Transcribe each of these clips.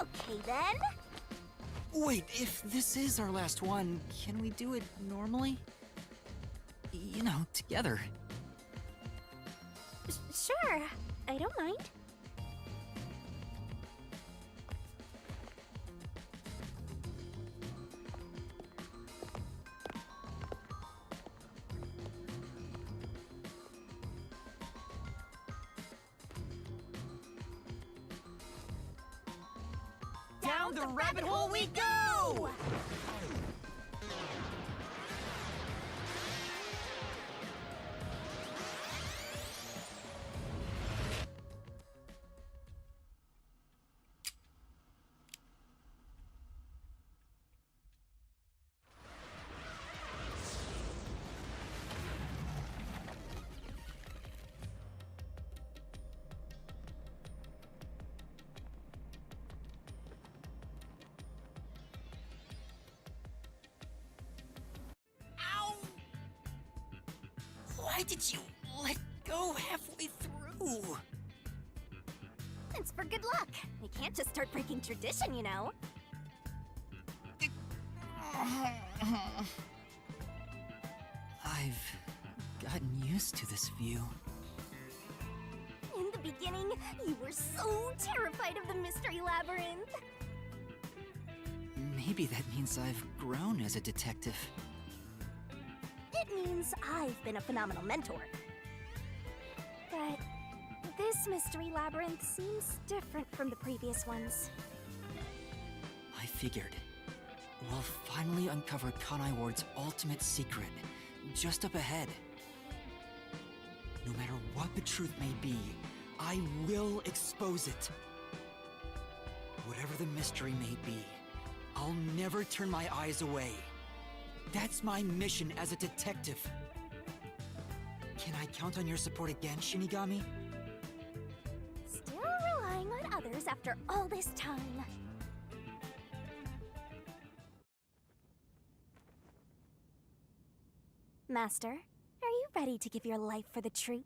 Okay then. Wait, if this is our last one, can we do it normally? You know, together. Sure, I don't mind. Down the rabbit hole we go! Why did you let go halfway through? It's for good luck. We can't just start breaking tradition, you know. I've gotten used to this view. In the beginning, you were so terrified of the mystery labyrinth. Maybe that means I've grown as a detective. It means I've been a phenomenal mentor. But this mystery labyrinth seems different from the previous ones. I figured. We'll finally uncover Kanai Ward's ultimate secret, just up ahead. No matter what the truth may be, I will expose it. Whatever the mystery may be, I'll never turn my eyes away. That's my mission as a detective. Can I count on your support again, Shinigami? Still relying on others after all this time. Master, are you ready to give your life for the truth?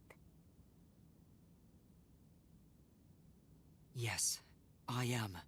Yes, I am.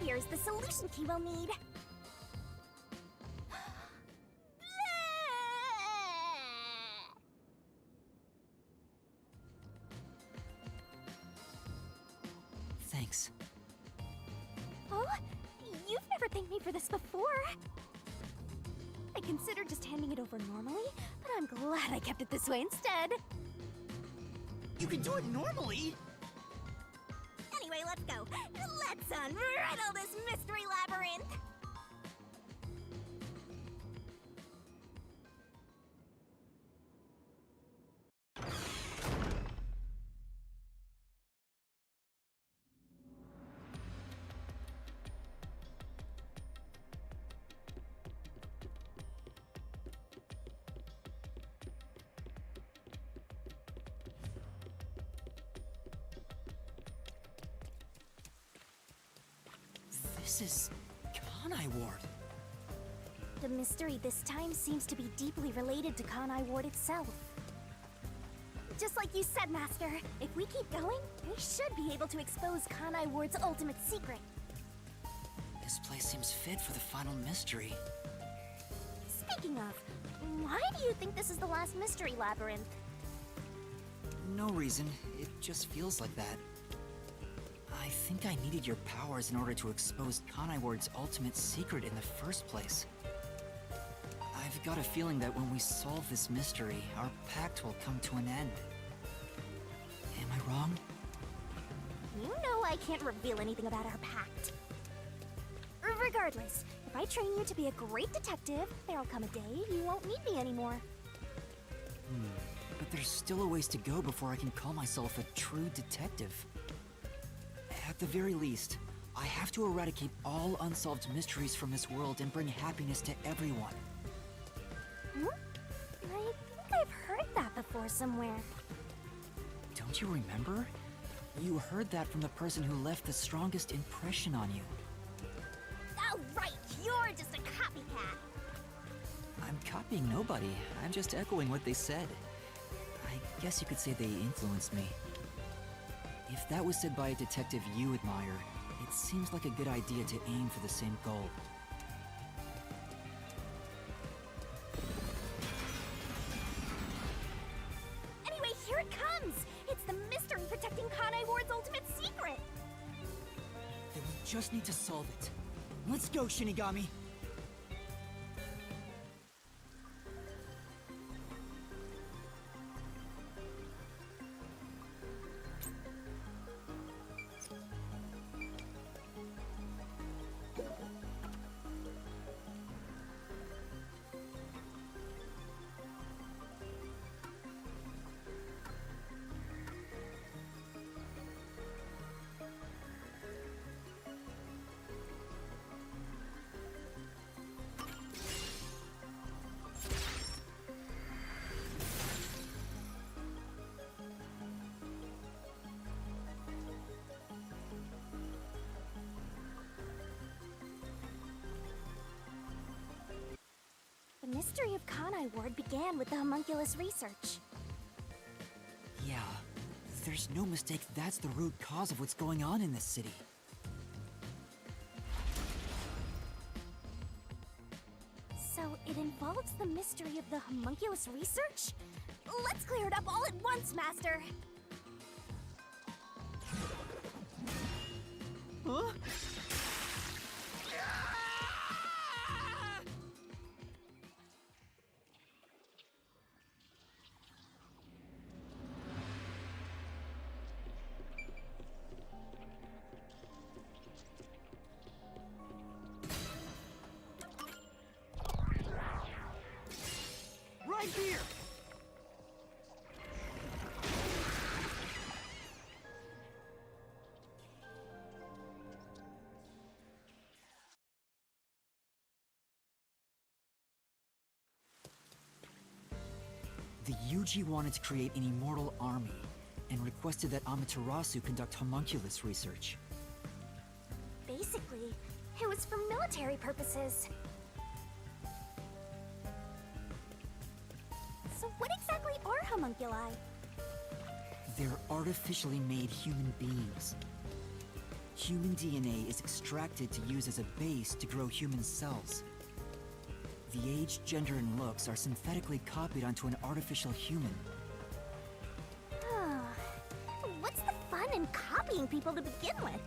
Here's the solution key we'll need. Thanks. Oh, you've never thanked me for this before. I considered just handing it over normally, but I'm glad I kept it this way instead. You can do it normally! Anyway, let's go. Let's unriddle this mystery labyrinth! This is Kanai Ward. The mystery this time seems to be deeply related to Kanai Ward itself. Just like you said, Master, if we keep going, we should be able to expose Kanai Ward's ultimate secret. This place seems fit for the final mystery. Speaking of, why do you think this is the last mystery labyrinth? No reason, it just feels like that. I think I needed your powers in order to expose Kanai Ward's ultimate secret in the first place. I've I've got a feeling that when we solve this mystery, our pact will come to an end. Am I wrong? You know I can't reveal anything about our pact. Regardless, if I train you to be a great detective, there'll come a day you won't need me anymore. But there's still a ways to go before I can call myself a true detective. At the very least, I have to eradicate all unsolved mysteries from this world and bring happiness to everyone. Hmm? I think I've heard that before somewhere. Don't you remember? You heard that from the person who left the strongest impression on you. Oh, right! You're just a copycat! I'm copying nobody. I'm just echoing what they said. I guess you could say they influenced me. If that was said by a detective you admire, it seems like a good idea to aim for the same goal. Anyway, here it comes! It's the mystery protecting Kanai Ward's ultimate secret! Then we just need to solve it. Let's go, Shinigami! The mystery of Kanai Ward began with the homunculus research. Yeah, there's no mistake that's the root cause of what's going on in this city. So it involves the mystery of the homunculus research? Let's clear it up all at once, Master! Huh? Right here! The Yuji wanted to create an immortal army, and requested that Amaterasu conduct homunculus research. Basically, it was for military purposes. So what exactly are homunculi? They're artificially made human beings. Human DNA is extracted to use as a base to grow human cells. The age, gender, and looks are synthetically copied onto an artificial human. What's the fun in copying people to begin with?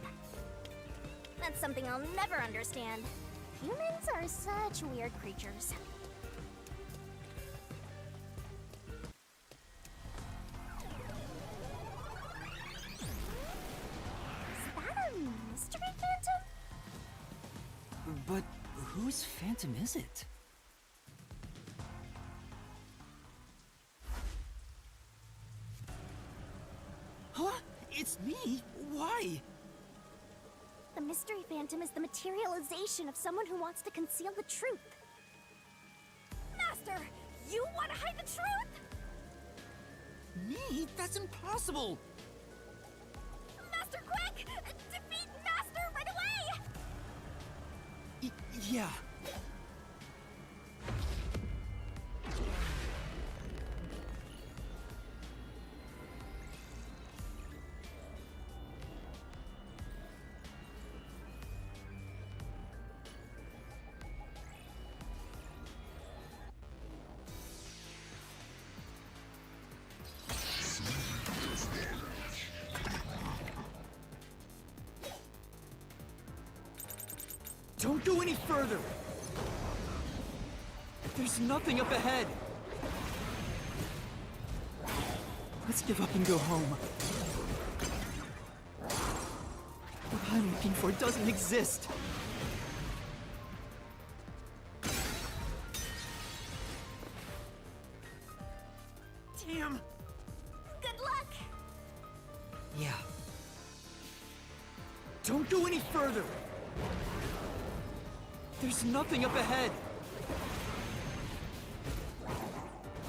That's something I'll never understand. Humans are such weird creatures. Is that a mystery phantom? But whose phantom is it? Huh? It's me? Why? The mystery phantom is the materialization of someone who wants to conceal the truth. Master, you want to hide the truth? Me? That's impossible! Master, quick! Defeat Master right away! Yeah. Don't go any further! There's nothing up ahead! Let's give up and go home. What I'm looking for doesn't exist. Damn! Good luck! Yeah. Don't go any further! There's nothing up ahead!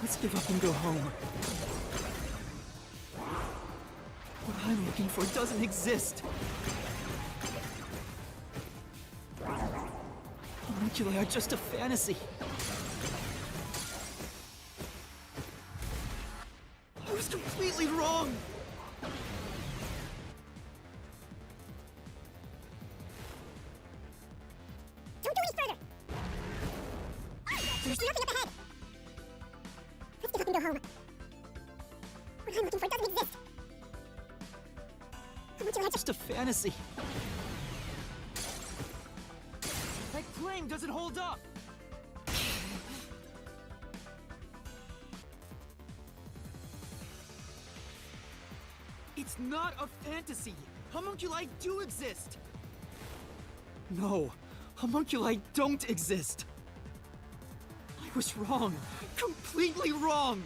Let's give up and go home. What I'm looking for doesn't exist. Homunculi are just a fantasy. I was completely wrong! Don't go any further! There's nothing up ahead! Let's give up and go home. What I'm looking for doesn't exist. Just a fantasy. That claim doesn't hold up! It's not a fantasy! Homunculi do exist! No, homunculi don't exist! I was wrong! Completely wrong!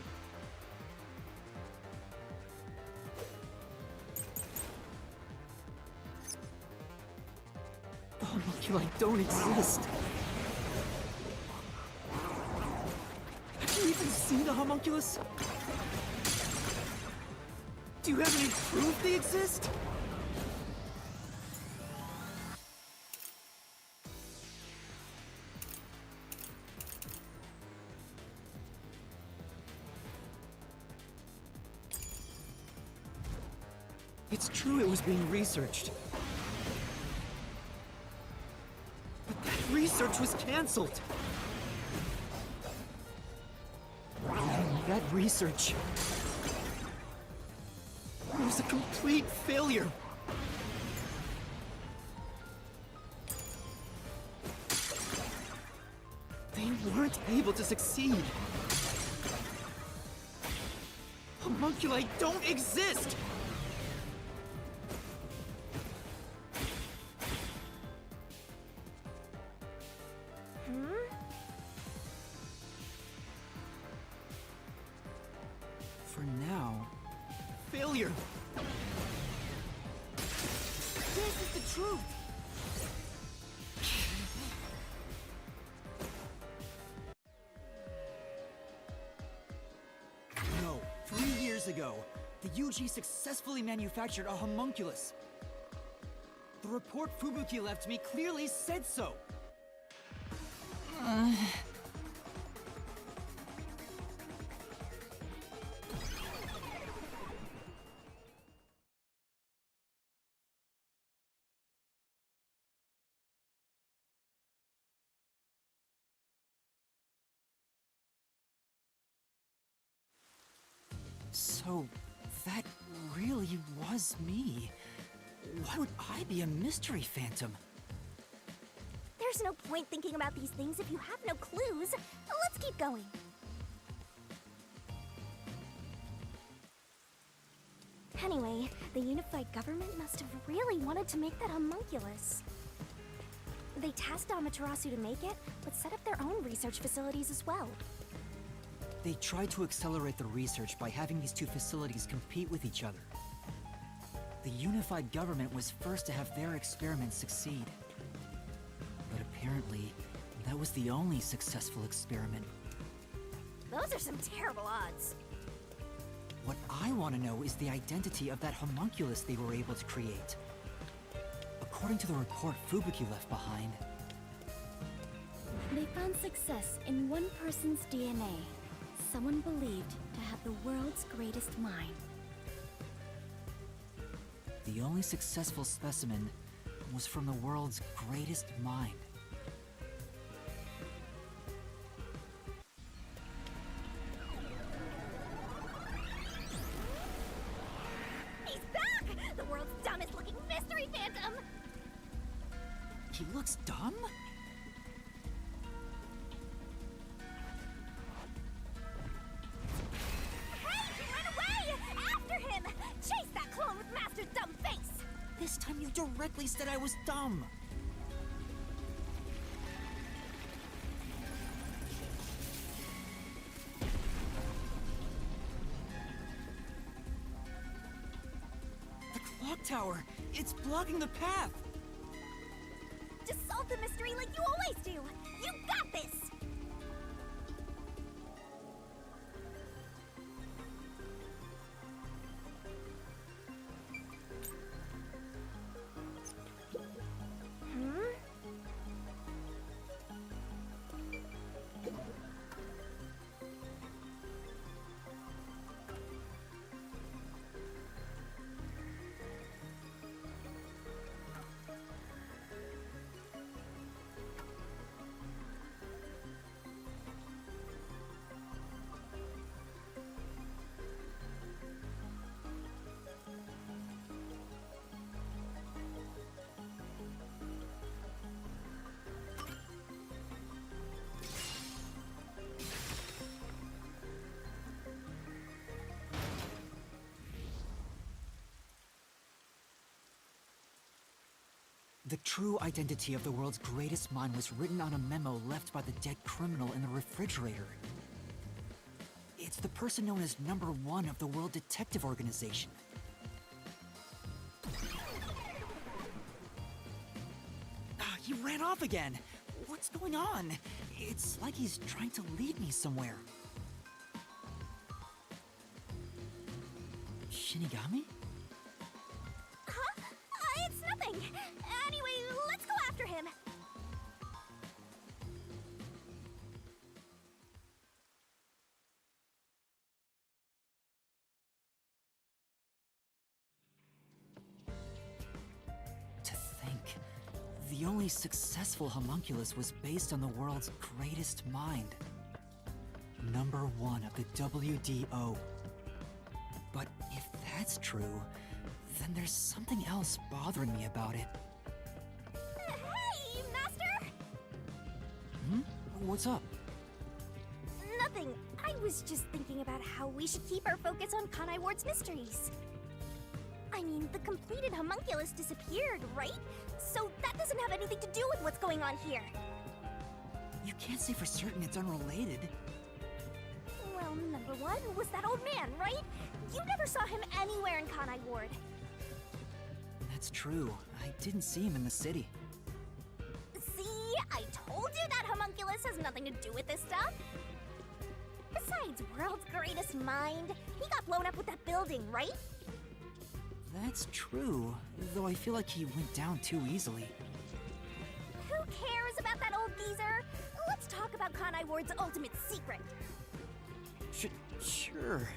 The homunculi don't exist! Have you even seen a homunculus? Do you have any proof they exist? It's true it was being researched. But that research was cancelled! That research was a complete failure! They weren't able to succeed! Homunculi don't exist! For now, failure! This is the truth! No, 3 years ago, the UG successfully manufactured a homunculus. The report Fubuki left me clearly said so. So, that really was me. Why would I be a mystery phantom? There's no point thinking about these things if you have no clues. Let's keep going. Anyway, the unified government must have really wanted to make that homunculus. They tasked Amaterasu to make it, but set up their own research facilities as well. They tried to accelerate the research by having these two facilities compete with each other. The unified government was first to have their experiments succeed. But apparently, that was the only successful experiment. Those are some terrible odds. What I want to know is the identity of that homunculus they were able to create. According to the report Fubuki left behind, they found success in one person's DNA. Someone believed to have the world's greatest mind. the only successful specimen was from the world's greatest mind. He's back! The world's dumbest looking mystery phantom! He looks dumb? directly said I was dumb! The clock tower! It's blocking the path! Just solve the mystery like you always do! You got this! The true identity of the world's greatest mind was written on a memo left by the dead criminal in the refrigerator. It's the person known as #1 of the World Detective Organization. He ran off again! What's going on? It's like he's trying to lead me somewhere. Shinigami? It's nothing! Anyway, let's go after him! To think, the only successful homunculus was based on the world's greatest mind. #1 of the WDO. But if that's true, then there's something else bothering me about it. Hey, Master! What's up? Nothing. I was just thinking about how we should keep our focus on Kanai Ward's mysteries. I mean, the completed homunculus disappeared, right? So that doesn't have anything to do with what's going on here. You can't say for certain it's unrelated. Well, #1 was that old man, right? You never saw him anywhere in Kanai Ward. That's true. I didn't see him in the city. See? I told you that homunculus has nothing to do with this stuff. Besides, world's greatest mind. He got blown up with that building, right? That's true, though I feel like he went down too easily. Who cares about that old geezer? Let's talk about Kanai Ward's ultimate secret. Sure.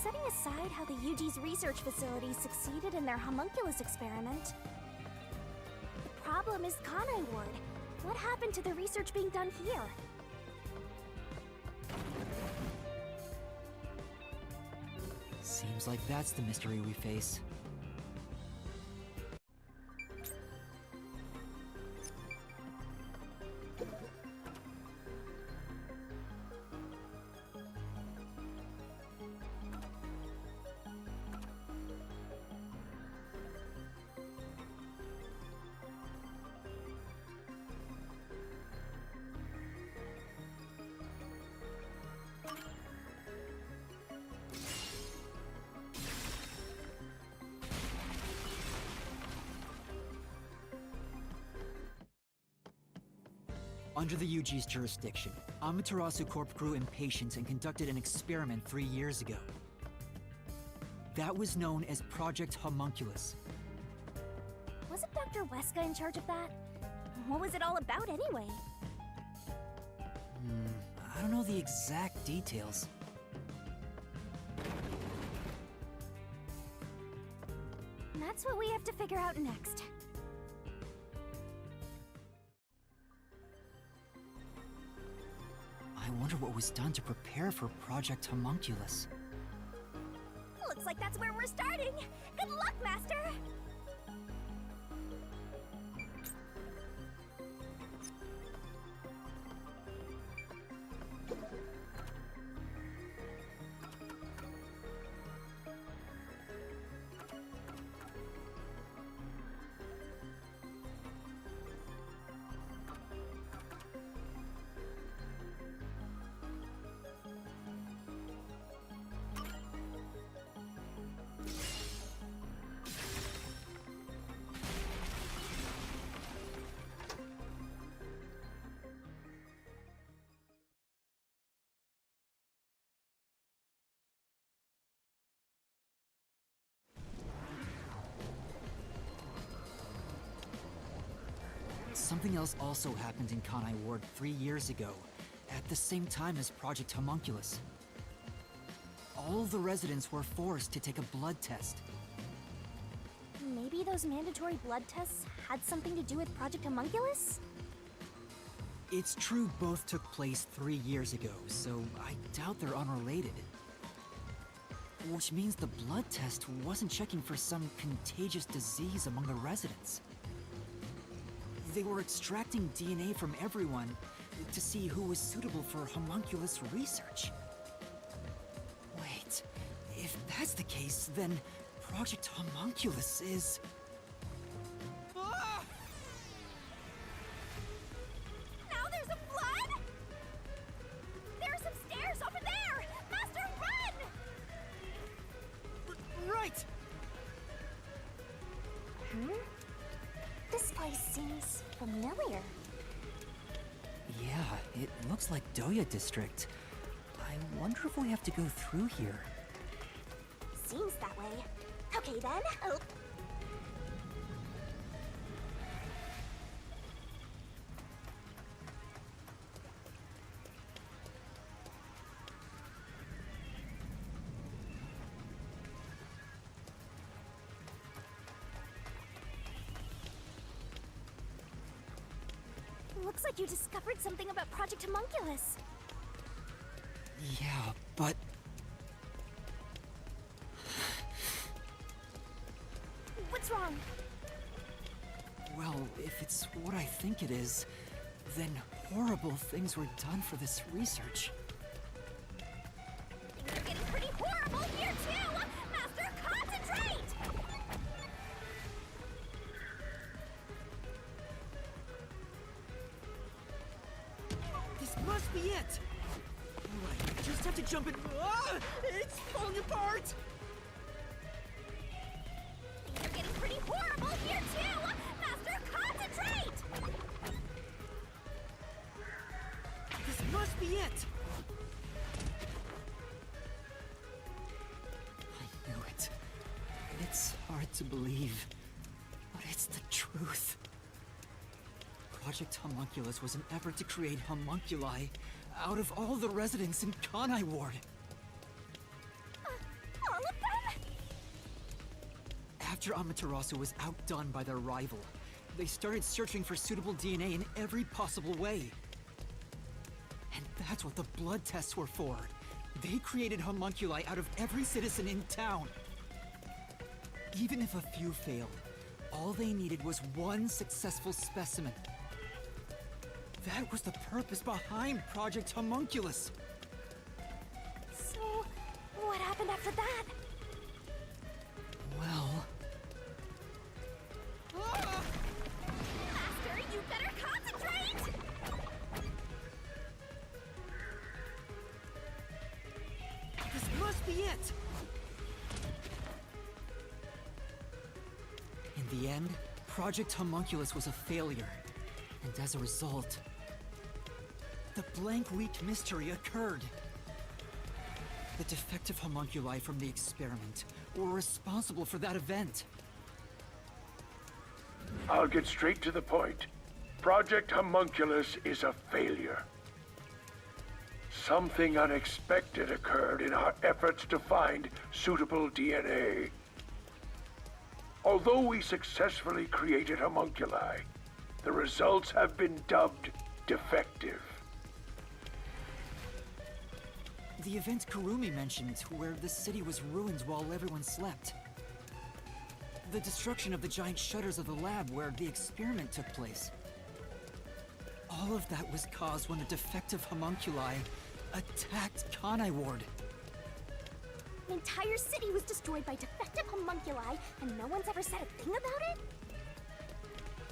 Setting aside how the UG's research facilities succeeded in their homunculus experiment, the problem is Kanai Ward. What happened to the research being done here? Seems like that's the mystery we face. Under the UG's jurisdiction, Amaterasu Corp grew impatient and conducted an experiment 3 years ago. That was known as Project Homunculus. Wasn't Dr. Weska in charge of that? What was it all about anyway? I don't know the exact details. That's what we have to figure out next. I wonder what was done to prepare for Project Homunculus. Looks like that's where we're starting. Good luck, Master! Something else also happened in Kanai Ward 3 years ago, at the same time as Project Homunculus. All the residents were forced to take a blood test. Maybe those mandatory blood tests had something to do with Project Homunculus? It's true both took place 3 years ago, so I doubt they're unrelated. Which means the blood test wasn't checking for some contagious disease among the residents. They were extracting DNA from everyone to see who was suitable for homunculus research. Wait, if that's the case, then Project Homunculus is... Ah! Now there's a flood? There are some stairs over there! Master, run! Right! This place seems familiar. Yeah, it looks like Doya District. I wonder if we have to go through here. Seems that way. Okay then. Oh. Looks like you discovered something about Project Homunculus. Yeah, but... What's wrong? Well, if it's what I think it is, then horrible things were done for this research. Things are getting pretty horrible here too! Master, concentrate! This must be it! Right, I just have to jump in... Ah! It's falling apart! Things are getting pretty horrible here too! Master, concentrate! This must be it! I knew it. It's hard to believe, but it's the truth. Project Homunculus was an effort to create homunculi out of all the residents in Kanai Ward. All of them? After Amaterasu was outdone by their rival, they started searching for suitable DNA in every possible way. And that's what the blood tests were for. They created homunculi out of every citizen in town. Even if a few failed, all they needed was one successful specimen. That was the purpose behind Project Homunculus. So, what happened after that? Well... Ah! Master, you better concentrate! This must be it! In the end, Project Homunculus was a failure. And as a result, the blank weak mystery occurred. The defective homunculi from the experiment were responsible for that event. I'll get straight to the point. Project Homunculus is a failure. Something unexpected occurred in our efforts to find suitable DNA. Although we successfully created homunculi, the results have been dubbed defective. The event Kurumi mentioned, where the city was ruined while everyone slept. The destruction of the giant shutters of the lab where the experiment took place. All of that was caused when a defective homunculi attacked Kanai Ward. An entire city was destroyed by defective homunculi, and no one's ever said a thing about it?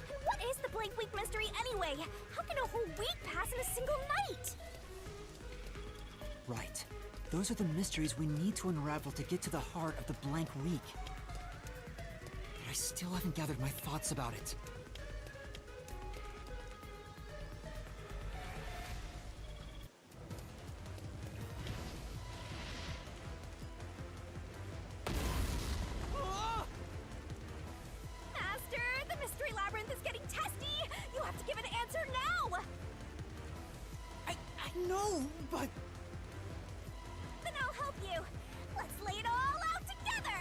And what is the Blank Week mystery anyway? How can a whole week pass in a single night? Right. Those are the mysteries we need to unravel to get to the heart of the blank week. But I still haven't gathered my thoughts about it. Master, the mystery labyrinth is getting testy! You have to give an answer now! I know, but... Then I'll help you. Let's lay it all out together!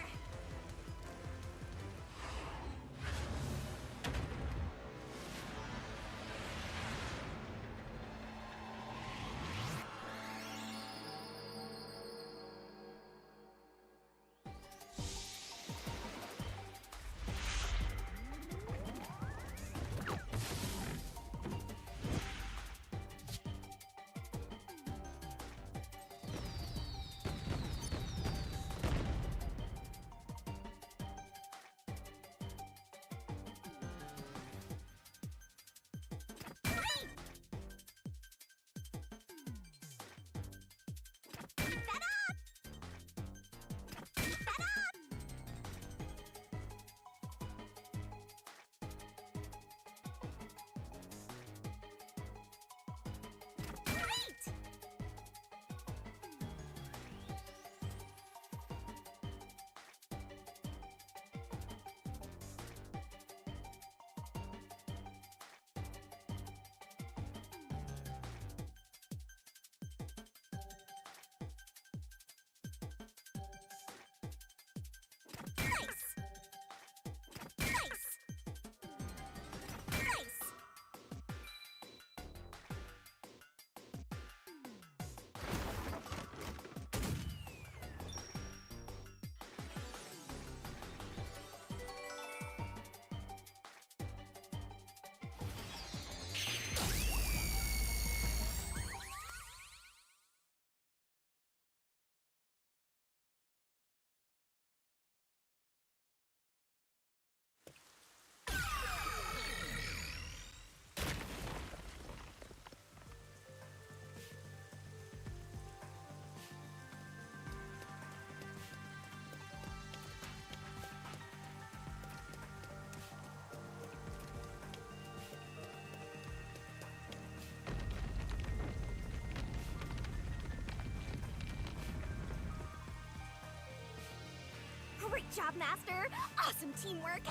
Great job, Master! Awesome teamwork!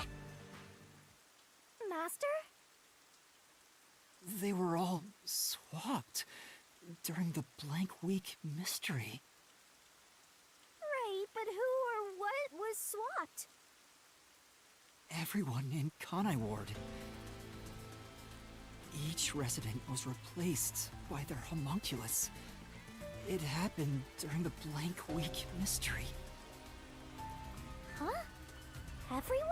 Master? They were all swapped during the blank week mystery. Right, but who or what was swapped? Everyone in Kanai Ward. Each resident was replaced by their homunculus. It happened during the blank week mystery. Huh? Everyone?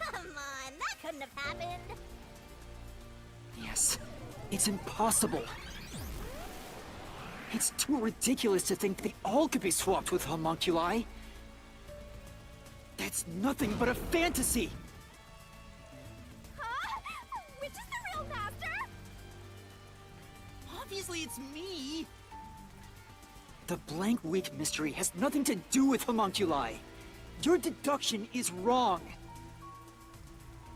Come on, that couldn't have happened! Yes, it's impossible. It's too ridiculous to think they all could be swapped with homunculi. That's nothing but a fantasy! Huh? Which is the real Master? Obviously it's me! The blank week mystery has nothing to do with homunculi. Your deduction is wrong.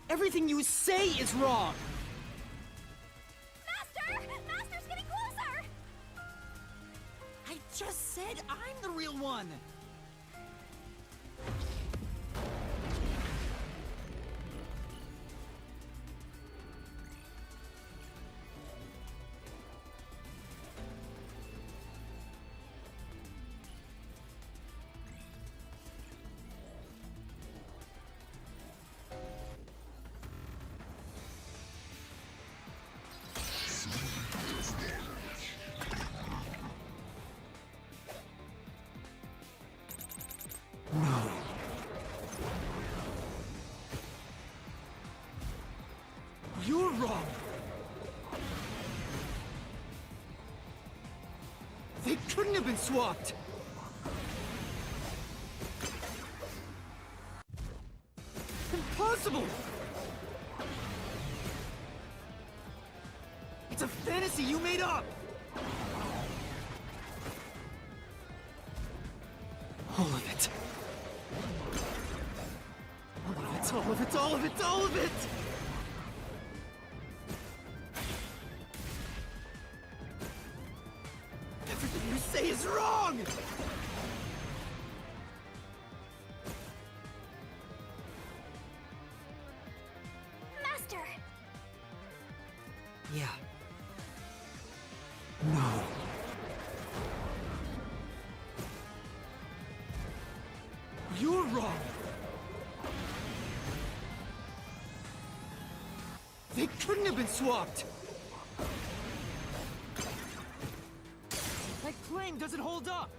Everything you say is wrong. Master! Master's getting closer! I just said I'm the real one! They couldn't have been swapped! Impossible! It's a fantasy you made up! All of it. All of it, all of it, all of it, all of it! Everything you say is wrong! Master! Yeah. No. You're wrong! They couldn't have been swapped! That claim doesn't hold up!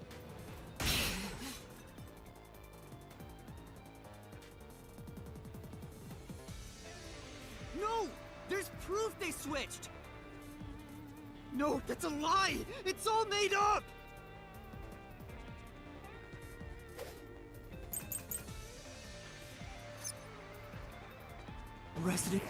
No! There's proof they switched! No, that's a lie! It's all made up! Resident...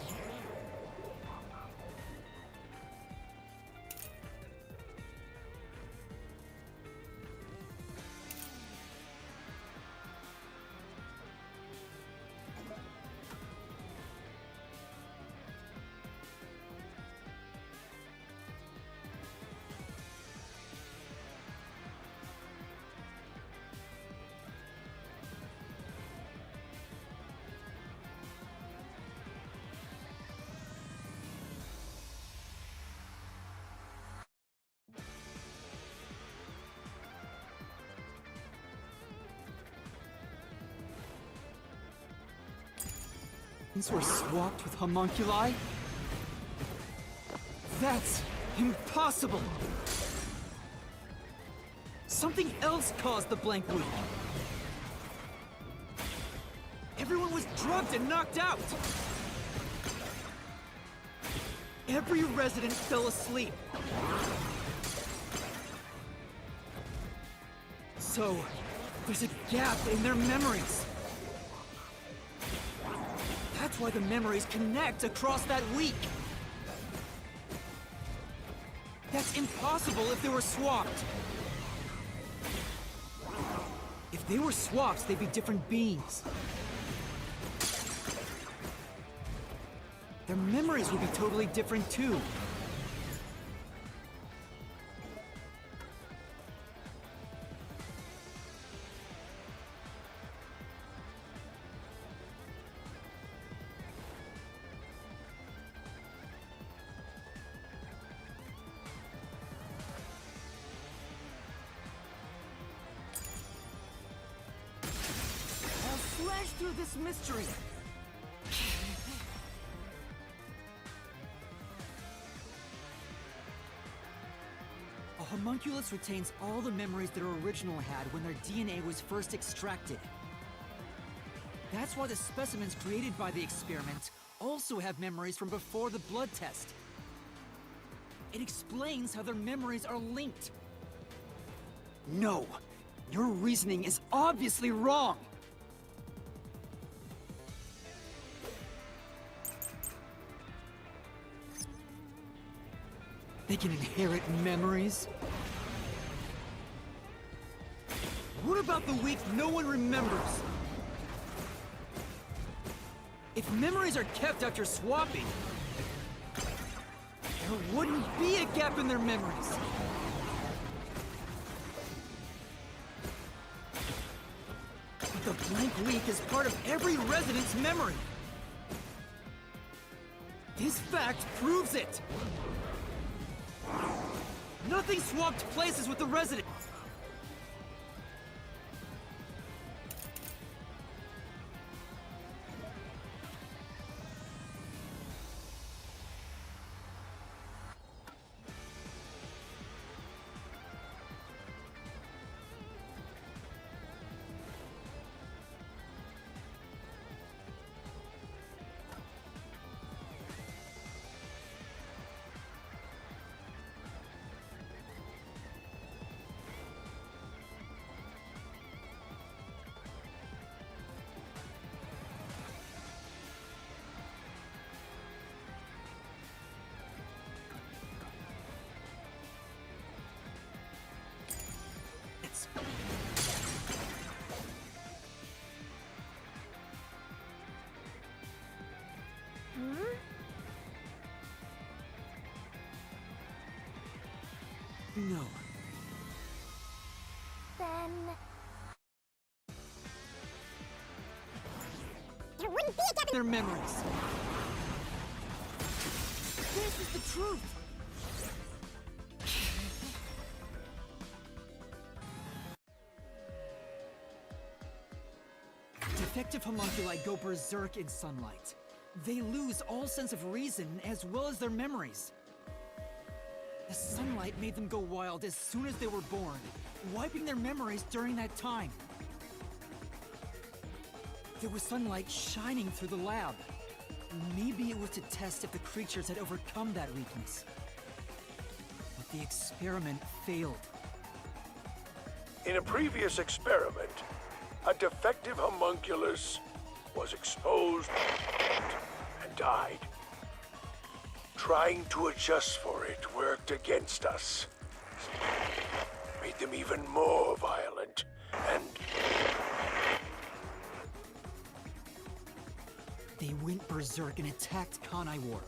These were swapped with homunculi? That's impossible! Something else caused the blank week. Everyone was drugged and knocked out! Every resident fell asleep. So, there's a gap in their memories. That's why the memories connect across that week. That's impossible if they were swapped. If they were swaps, they'd be different beings. Their memories would be totally different too. Slash through this mystery! A homunculus retains all the memories their original had when their DNA was first extracted. That's why the specimens created by the experiment also have memories from before the blood test. It explains how their memories are linked. No! Your reasoning is obviously wrong! They can inherit memories? What about the week no one remembers? If memories are kept after swapping, there wouldn't be a gap in their memories. But the blank week is part of every resident's memory. This fact proves it. Nothing swapped places with the resident. No. Then... there wouldn't be a Their memories. This is the truth. Defective homunculi go berserk in sunlight. They lose all sense of reason as well as their memories. The sunlight made them go wild as soon as they were born, wiping their memories during that time. There was sunlight shining through the lab. Maybe it was to test if the creatures had overcome that weakness. But the experiment failed. In a previous experiment, a defective homunculus was exposed and died. Trying to adjust for it worked against us. Made them even more violent and... They went berserk and attacked Kanai Ward.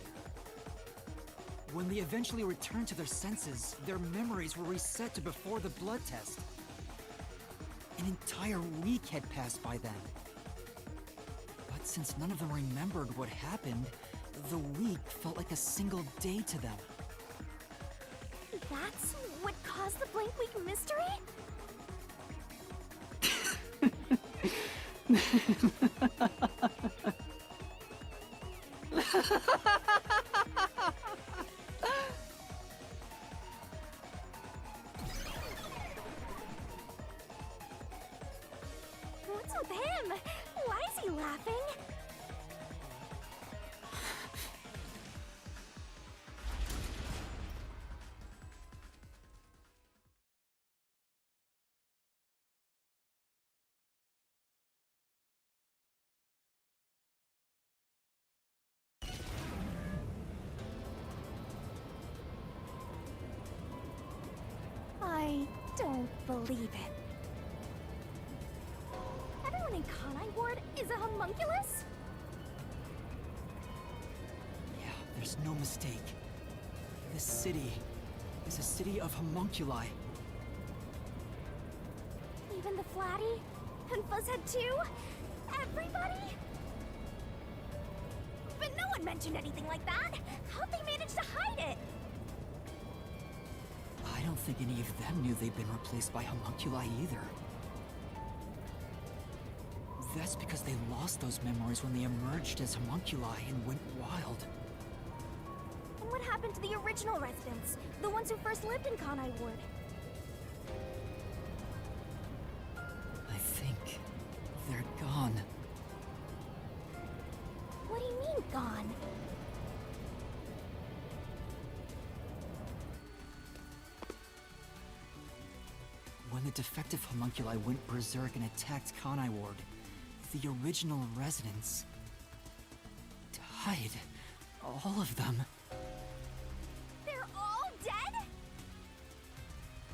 When they eventually returned to their senses, their memories were reset to before the blood test. An entire week had passed by then. But since none of them remembered what happened, the week felt like a single day to them. that's what caused the blank week mystery? What's with him? Why is he laughing? I don't believe it. Everyone in Kanai Ward is a homunculus? Yeah, there's no mistake. This city is a city of homunculi. Even the Flatty? And Fuzzhead too? Everybody? But no one mentioned anything like that! How'd they manage to hide it? I don't think any of them knew they'd been replaced by homunculi either. That's because they lost those memories when they emerged as homunculi and went wild. And what happened to the original residents? The ones who first lived in Kanai Ward? I think they're gone. What do you mean, gone? When the defective homunculi went berserk and attacked Kanai Ward, the original residents died. All of them. They're all dead?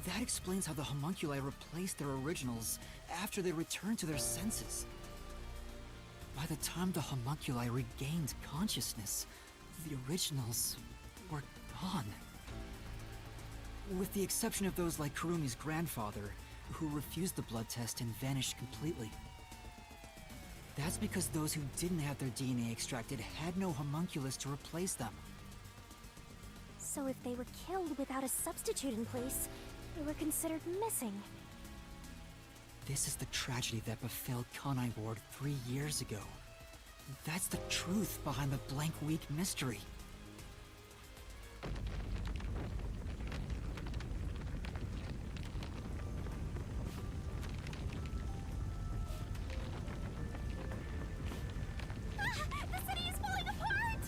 That explains how the homunculi replaced their originals after they returned to their senses. By the time the homunculi regained consciousness, the originals were gone. With the exception of those like Kurumi's grandfather, who refused the blood test and vanished completely. That's because those who didn't have their DNA extracted had no homunculus to replace them. So if they were killed without a substitute in place, they were considered missing. This is the tragedy that befell Kanai Ward 3 years ago. That's the truth behind the blank week mystery. The city is falling apart!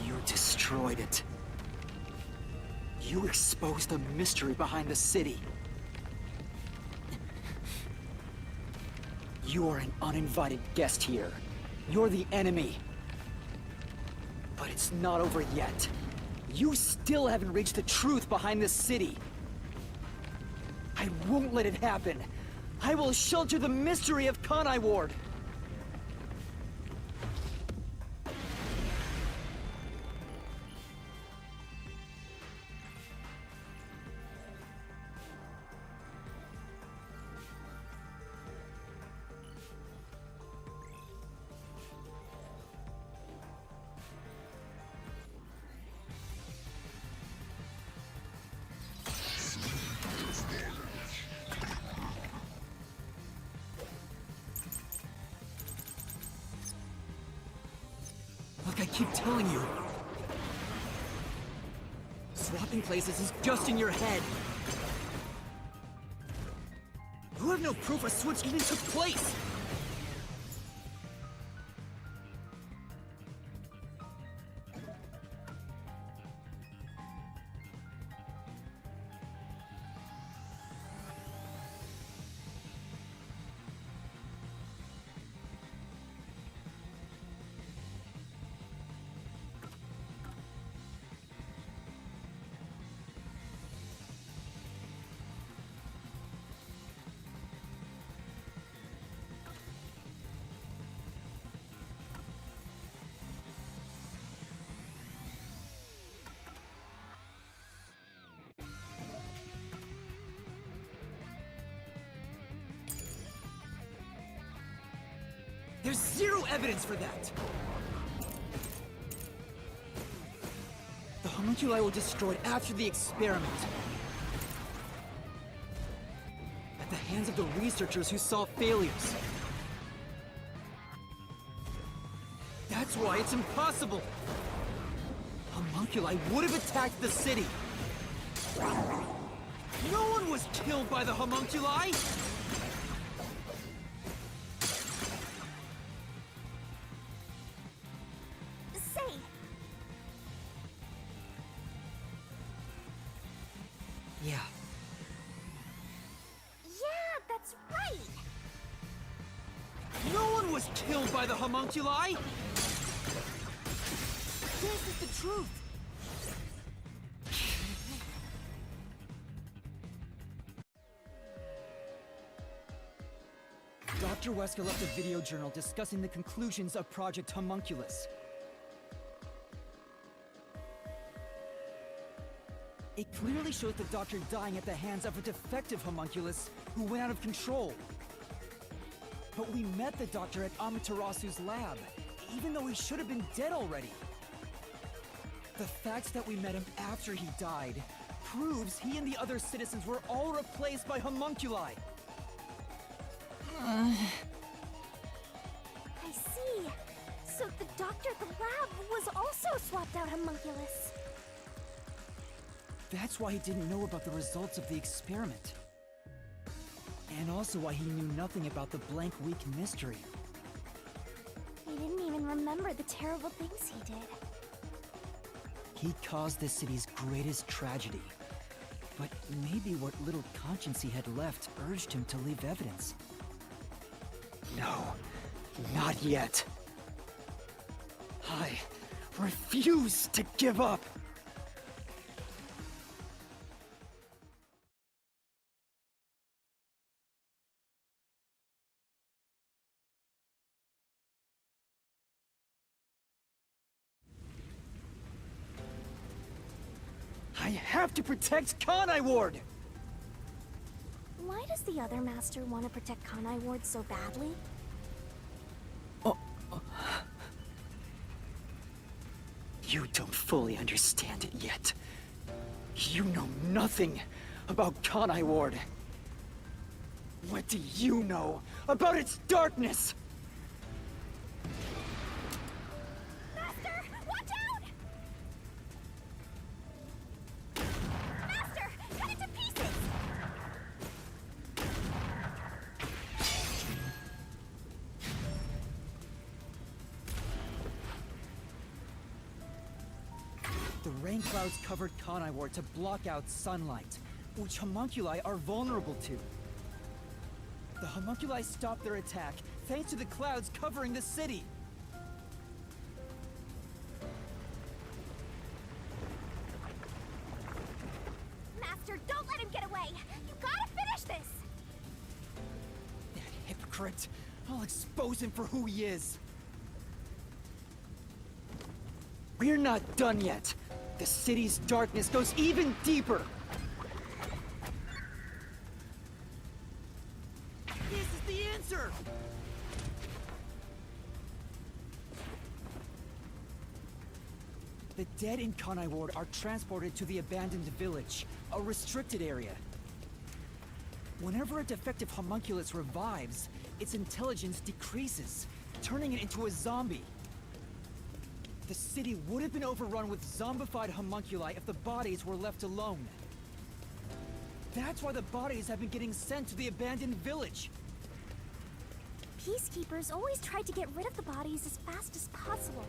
You destroyed it. You exposed the mystery behind the city. You are an uninvited guest here. You're the enemy. But it's not over yet. You still haven't reached the truth behind this city. I won't let it happen. I will shelter the mystery of Kanai Ward. keep telling you. Swapping places is just in your head. You have no proof a switch even took place! There's zero evidence for that! The homunculi were destroyed after the experiment. At the hands of the researchers who saw failures. That's why it's impossible! Homunculi would have attacked the city! No one was killed by the homunculi! Yeah. Yeah, that's right! No one was killed by the homunculi! This is the truth! Dr. Wesker left a video journal discussing the conclusions of Project Homunculus. It clearly shows the Doctor dying at the hands of a defective homunculus who went out of control. But we met the Doctor at Amaterasu's lab, even though he should have been dead already. The fact that we met him after he died proves he and the other citizens were all replaced by homunculi. I see. So the doctor at the lab was also swapped out homunculus. That's why he didn't know about the results of the experiment. And also why he knew nothing about the blank week mystery. He didn't even remember the terrible things he did. He caused the city's greatest tragedy. But maybe what little conscience he had left urged him to leave evidence. No, not yet. I refuse to give up! I have to protect Kanai Ward! Why does the other master want to protect Kanai Ward so badly? You don't fully understand it yet. You know nothing about Kanai Ward. What do you know about its darkness? Master, watch out! Master, cut it to pieces! The rain clouds covered Kanai Ward to block out sunlight, which homunculi are vulnerable to. The homunculi stopped their attack thanks to the clouds covering the city. Master, don't let him get away! You gotta finish this! That hypocrite! I'll expose him for who he is! We're not done yet! The city's darkness goes even deeper! This is the answer! The dead in Kanai Ward are transported to the abandoned village, a restricted area. Whenever a defective homunculus revives, its intelligence decreases, turning it into a zombie. The city would have been overrun with zombified homunculi if the bodies were left alone. That's why the bodies have been getting sent to the abandoned village. Peacekeepers always tried to get rid of the bodies as fast as possible.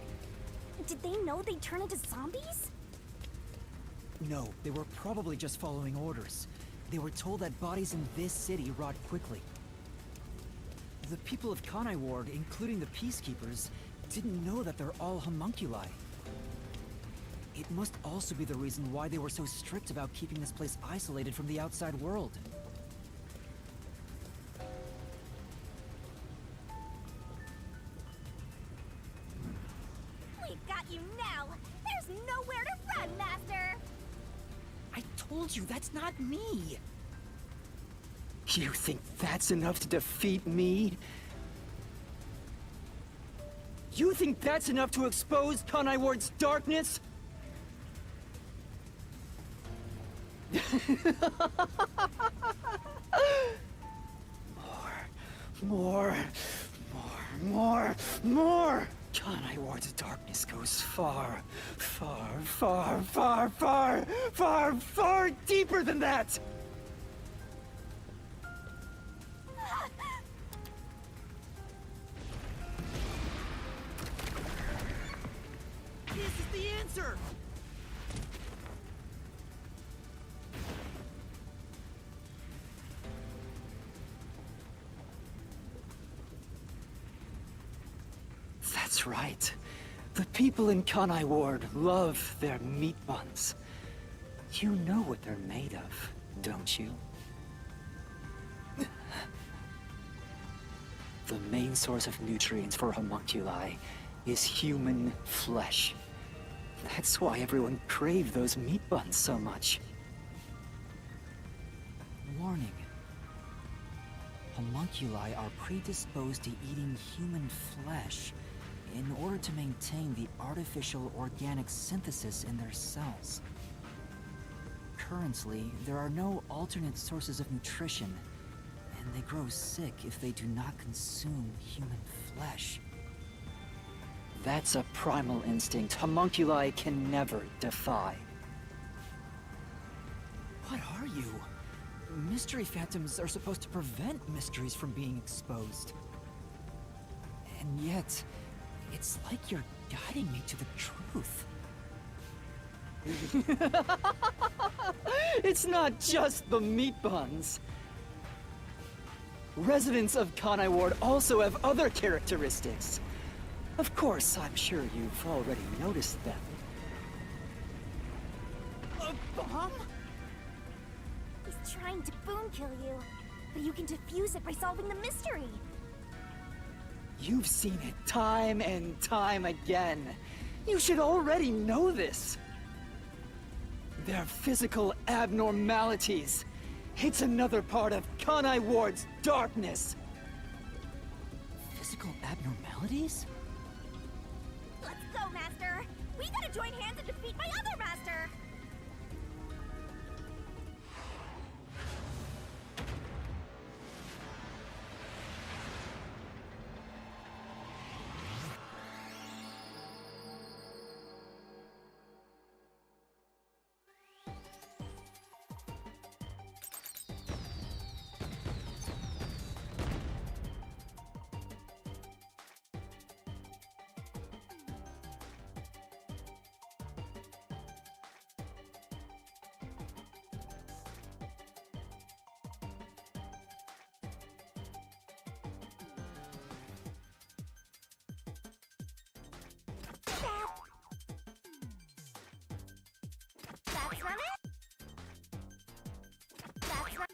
Did they know they'd turn into zombies? No, they were probably just following orders. They were told that bodies in this city rot quickly. The people of Kanai Ward, including the Peacekeepers, didn't know that they're all homunculi. It must also be the reason why they were so strict about keeping this place isolated from the outside world. We've got you now! There's nowhere to run, Master! I told you, that's not me! You think that's enough to defeat me? You think that's enough to expose Kanai Ward's darkness? More! Kanai Ward's darkness goes far, far deeper than that! This is the answer! That's right. The people in Kanai Ward love their meat buns. You know what they're made of, don't you? The main source of nutrients for homunculi is human flesh. That's why everyone craved those meat buns so much. Warning. Homunculi are predisposed to eating human flesh in order to maintain the artificial organic synthesis in their cells. Currently, there are no alternate sources of nutrition, and they grow sick if they do not consume human flesh. That's a primal instinct homunculi can never defy. What are you? Mystery phantoms are supposed to prevent mysteries from being exposed. And yet, it's like you're guiding me to the truth. It's not just the meat buns. Residents of Kanai Ward also have other characteristics. Of course, I'm sure you've already noticed them. A bomb? He's trying to boom kill you, but you can defuse it by solving the mystery. You've seen it time and time again. You should already know this. They're physical abnormalities. It's another part of Kanai Ward's darkness. Physical abnormalities? Let's go, Master! We gotta join hands and defeat my other Master! That's not it! That's not... Wait! Wait!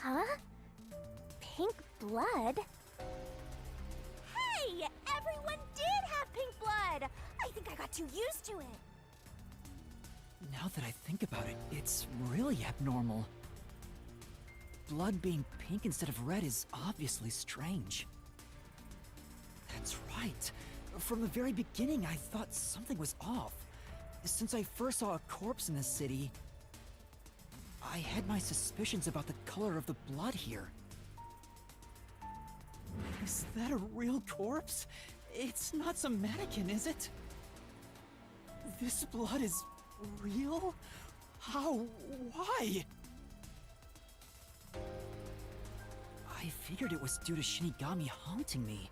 Huh? Pink blood? Hey! Everyone did have pink blood! I think I got too used to it. Now that I think about it, it's really abnormal. Blood being pink instead of red is obviously strange. That's right. From the very beginning, I thought something was off. Since I first saw a corpse in the city, I had my suspicions about the color of the blood here. Is that a real corpse? It's not some mannequin, is it? This blood is real? How? Why? I figured it was due to Shinigami haunting me.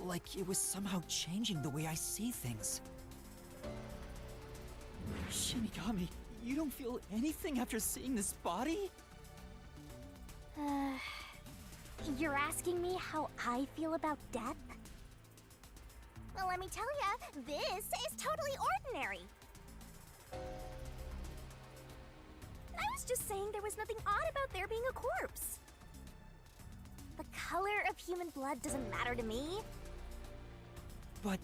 Like it was somehow changing the way I see things. Shinigami, you don't feel anything after seeing this body? You're asking me how I feel about death? Well, let me tell ya, this is totally ordinary. I was just saying there was nothing odd about there being a corpse. The color of human blood doesn't matter to me. But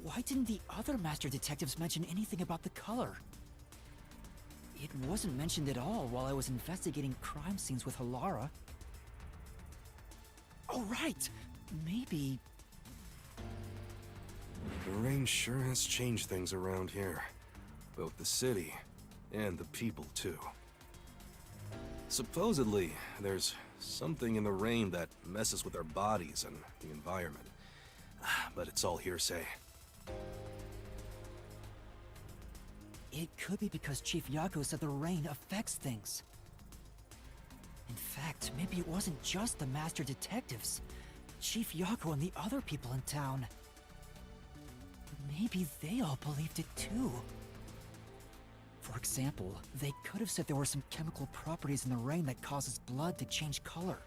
why didn't the other master detectives mention anything about the color? It wasn't mentioned at all while I was investigating crime scenes with Halara. Oh, right! Maybe... The rain sure has changed things around here. Both the city and the people, too. Supposedly, there's something in the rain that messes with our bodies and the environment. But it's all hearsay. It could be because Chief Yako said the rain affects things. In fact, maybe it wasn't just the master detectives. Chief Yako and the other people in town. Maybe they all believed it too. For example, they could have said there were some chemical properties in the rain that causes blood to change color.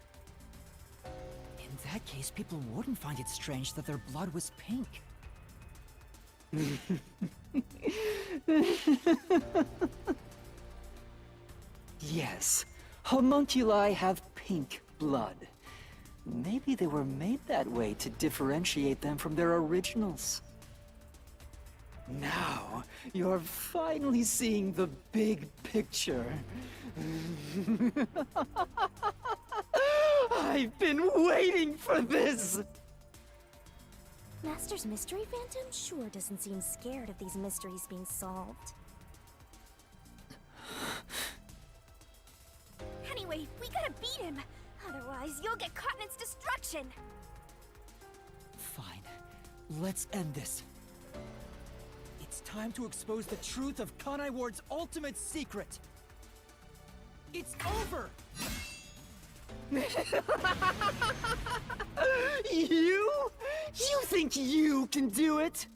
In that case, people wouldn't find it strange that their blood was pink. Yes, homunculi have pink blood. Maybe they were made that way to differentiate them from their originals. Now, you're finally seeing the big picture. I've been waiting for this! Master's mystery phantom sure doesn't seem scared of these mysteries being solved. Anyway, we gotta beat him! Otherwise, you'll get caught in its destruction! Fine. Let's end this. It's time to expose the truth of Kanai Ward's ultimate secret. It's over! You? You think you can do it?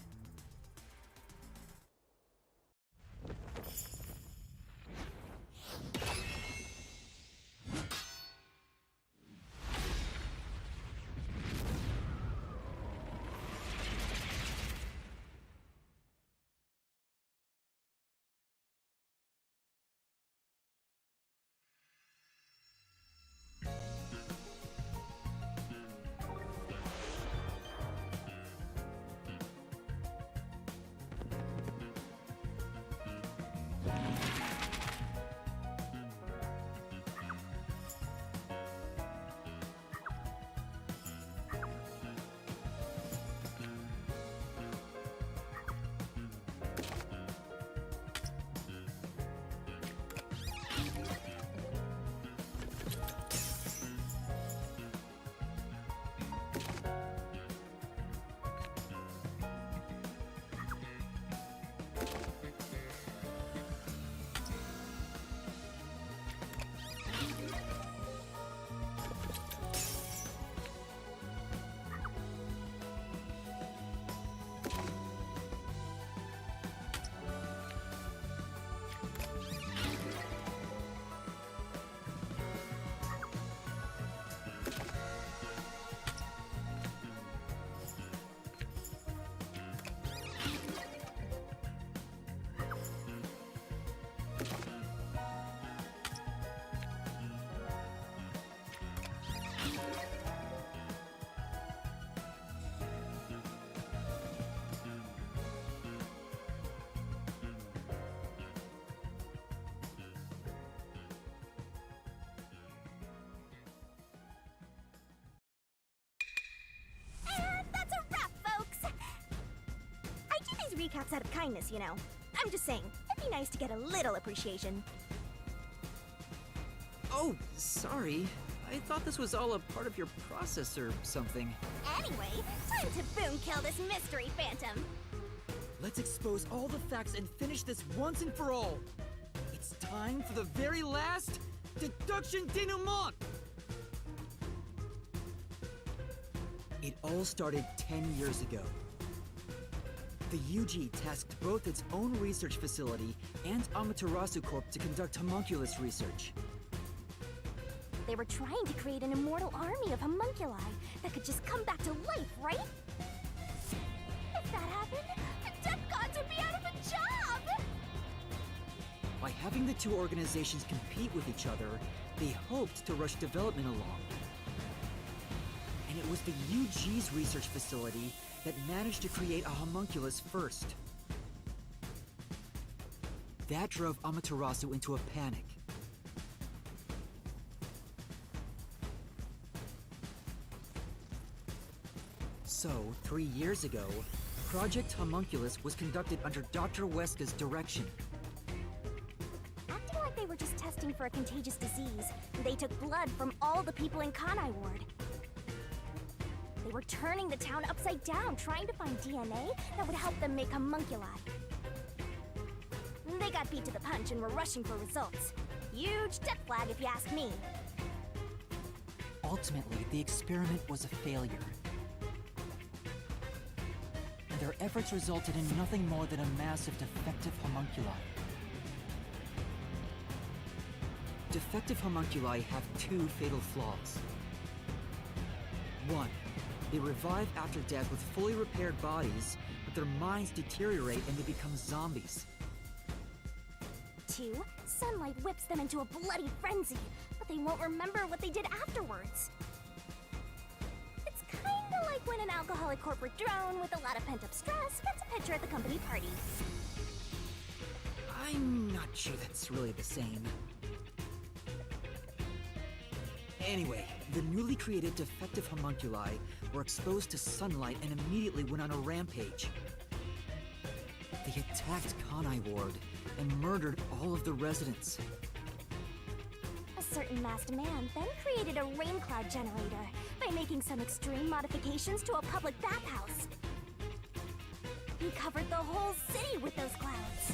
recaps out of kindness, you know. I'm just saying, it'd be nice to get a little appreciation. Oh, sorry. I thought this was all a part of your process or something. Anyway, time to boom kill this mystery phantom. Let's expose all the facts and finish this once and for all. It's time for the very last deduction denouement! It all started 10 years ago. The UG tasked both its own research facility and Amaterasu Corp to conduct homunculus research. They were trying to create an immortal army of homunculi that could just come back to life, right? If that happened, the death gods would be out of a job! By having the two organizations compete with each other, they hoped to rush development along. And it was the UG's research facility that managed to create a homunculus first. That drove Amaterasu into a panic. So, 3 years ago, Project Homunculus was conducted under Dr. Weska's direction. Acting like they were just testing for a contagious disease, they took blood from all the people in Kanai Ward. They were turning the town upside down, trying to find DNA that would help them make homunculi. They got beat to the punch and were rushing for results. Huge death flag, if you ask me. Ultimately, the experiment was a failure. And their efforts resulted in nothing more than a mass of defective homunculi. Defective homunculi have two fatal flaws. One, they revive after death with fully repaired bodies, but their minds deteriorate and they become zombies. 2, sunlight whips them into a bloody frenzy, but they won't remember what they did afterwards. It's kinda like when an alcoholic corporate drone with a lot of pent-up stress gets a picture at the company party. I'm not sure that's really the same. Anyway, the newly created defective homunculi were exposed to sunlight and immediately went on a rampage. They attacked Kanai Ward and murdered all of the residents. A certain masked man then created a rain cloud generator by making some extreme modifications to a public bathhouse. He covered the whole city with those clouds.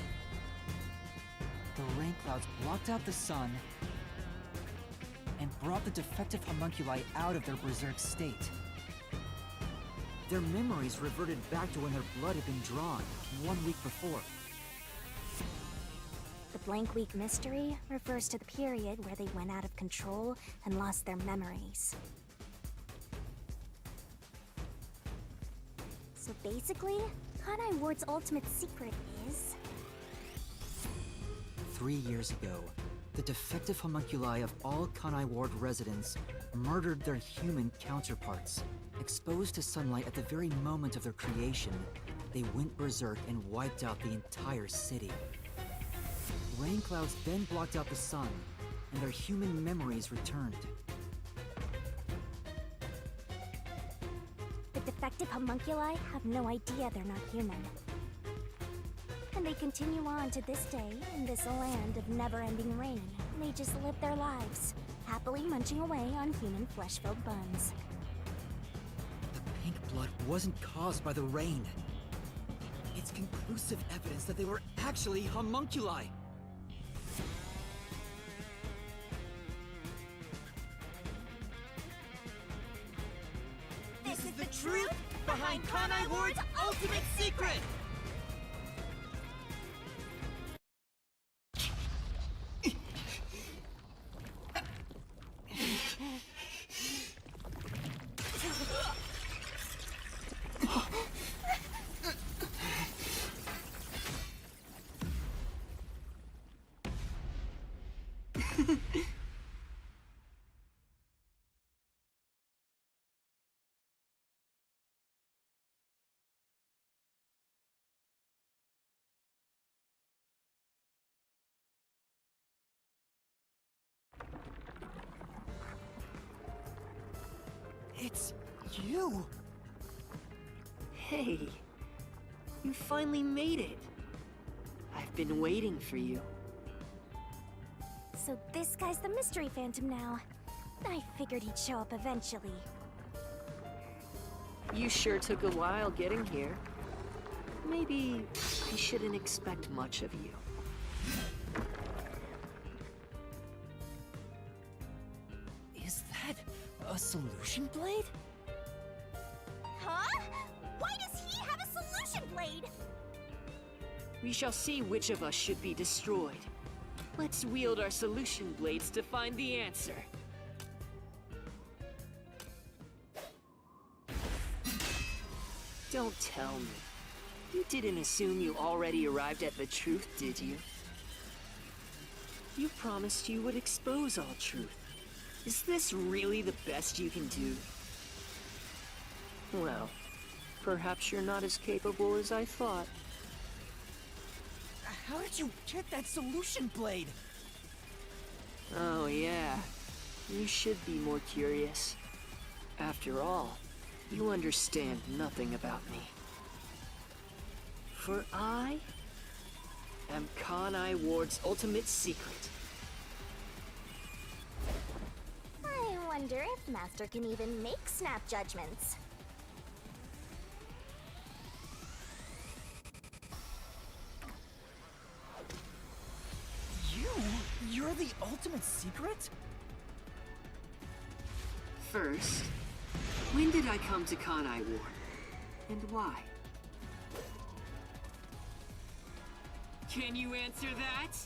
The rain clouds blocked out the sun and brought the defective homunculi out of their berserk state. Their memories reverted back to when their blood had been drawn 1 week before. The blank week mystery refers to the period where they went out of control and lost their memories. So basically, Kanai Ward's ultimate secret is... 3 years ago, the defective homunculi of all Kanai Ward residents murdered their human counterparts. Exposed to sunlight at the very moment of their creation, they went berserk and wiped out the entire city. Rain clouds then blocked out the sun, and their human memories returned. The defective homunculi have no idea they're not human. And they continue on to this day in this land of never-ending rain. They just live their lives, happily munching away on human flesh-filled buns. The pink blood wasn't caused by the rain. It's conclusive evidence that they were actually homunculi. This is the truth behind Kanai Ward's ultimate secret! It's you! Hey, You finally made it. I've been waiting for you. So this guy's the Mystery Phantom now. I figured he'd show up eventually. You sure took a while getting here. Maybe I shouldn't expect much of you. Is that a solution blade? Huh? Why does he have a solution blade? We shall see which of us should be destroyed. Let's wield our solution blades to find the answer. Don't tell me. You didn't assume you already arrived at the truth, did you? You promised you would expose all truth. Is this really the best you can do? Well, perhaps you're not as capable as I thought. How did you get that solution blade? Oh yeah, you should be more curious. After all, you understand nothing about me. For I am Kanai Ward's ultimate secret. I wonder if Master can even make snap judgments. You're the ultimate secret? First, when did I come to Kanai Ward? And why? Can you answer that?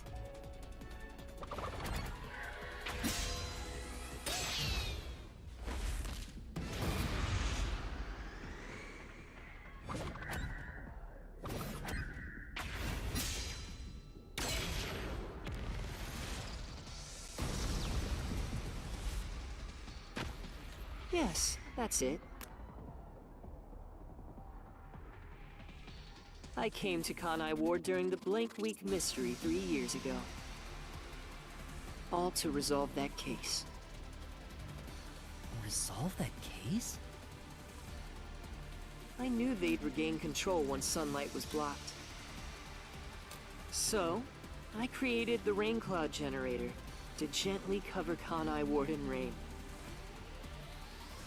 Yes, that's it. I came to Kanai Ward during the Blank Week mystery 3 years ago. All to resolve that case. Resolve that case? I knew they'd regain control once sunlight was blocked. So, I created the rain cloud generator to gently cover Kanai Ward in rain.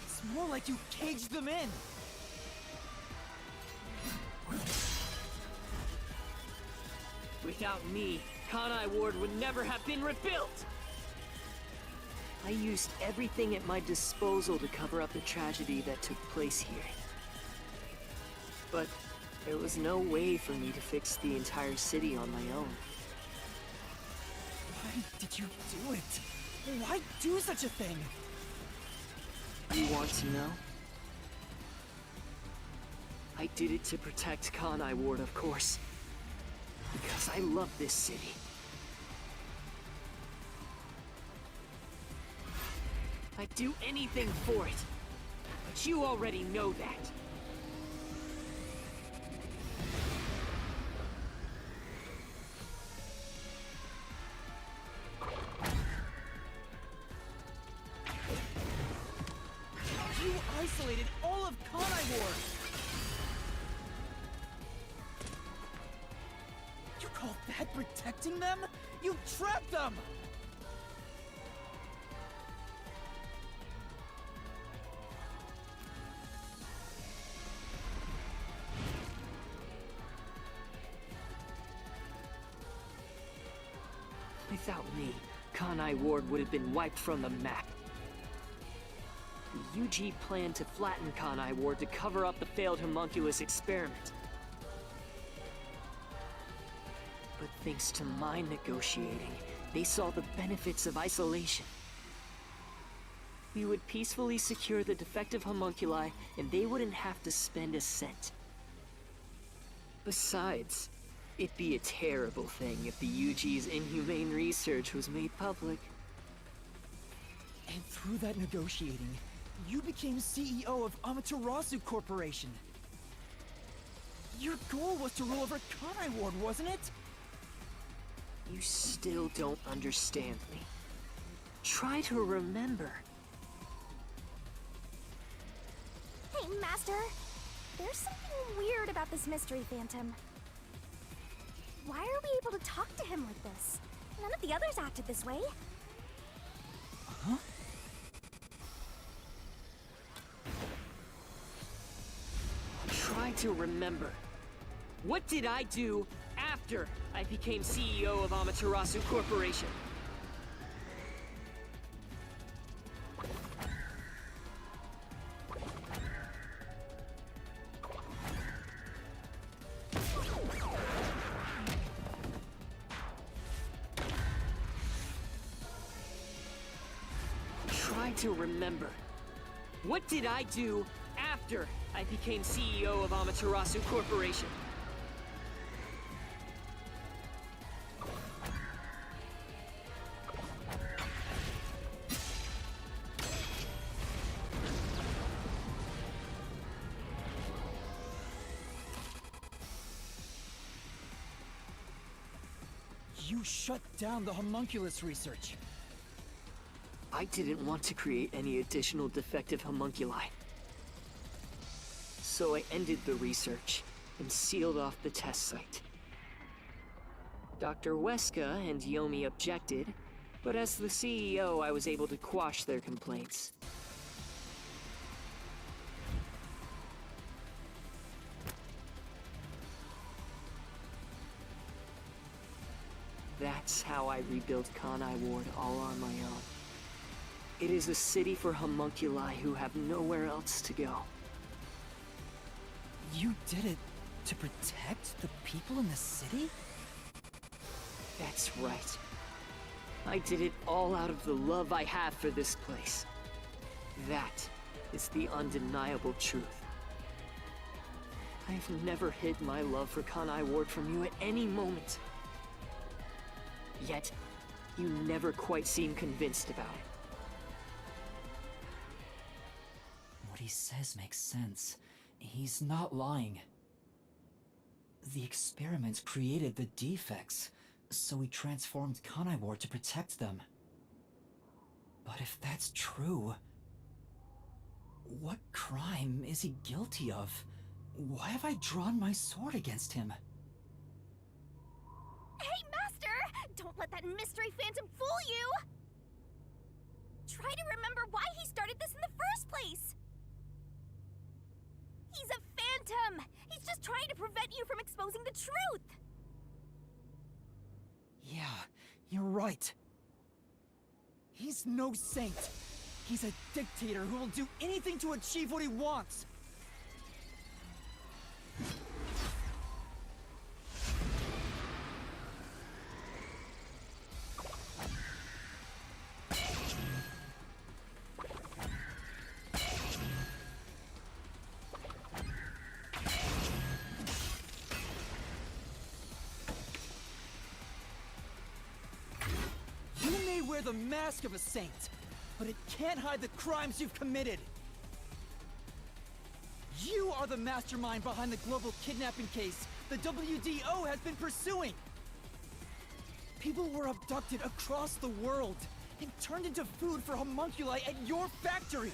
It's more like you caged them in. Without me, Kanai Ward would never have been rebuilt! I used everything at my disposal to cover up the tragedy that took place here. But there was no way for me to fix the entire city on my own. Why did you do it? Why do such a thing? You want to know? I did it to protect Kanai Ward, of course. Because I love this city. I'd do anything for it. But you already know that. You isolated all of Kanai Ward! You call that protecting them? You trapped them! Without me, Kanai Ward would have been wiped from the map. The UG planned to flatten Kanai Ward to cover up the failed homunculus experiment. But thanks to my negotiating, they saw the benefits of isolation. We would peacefully secure the defective homunculi, and they wouldn't have to spend a cent. Besides, it'd be a terrible thing if the UG's inhumane research was made public. And through that negotiating, you became CEO of Amaterasu Corporation. Your goal was to rule over Kanai Ward, wasn't it? You still don't understand me. Try to remember. Hey, Master! There's something weird about this mystery phantom. Why are we able to talk to him like this? None of the others acted this way. Huh? Try to remember. What did I do after I became CEO of Amaterasu Corporation? Try to remember. What did I do after I became CEO of Amaterasu Corporation? You shut down the homunculus research. I didn't want to create any additional defective homunculi. So I ended the research and sealed off the test site. Dr. Weska and Yomi objected, but as the CEO, I was able to quash their complaints. That's how I rebuilt Kanai Ward all on my own. It is a city for homunculi who have nowhere else to go. You did it to protect the people in the city? That's right. I did it all out of the love I have for this place. That is the undeniable truth. I've never hid my love for Kanai Ward from you at any moment. Yet, you never quite seem convinced about it. What he says makes sense. He's not lying. The experiments created the defects, so we transformed Kanai Ward to protect them. But if that's true, what crime is he guilty of? Why have I drawn my sword against him? Hey, Master! Don't let that mystery phantom fool you! Try to remember why he started this in the first place! He's a phantom! He's just trying to prevent you from exposing the truth! Yeah, you're right. He's no saint. He's a dictator who will do anything to achieve what he wants. Wear the mask of a saint, but it can't hide the crimes you've committed. You are the mastermind behind the global kidnapping case the WDO has been pursuing. People were abducted across the world and turned into food for homunculi at your factory.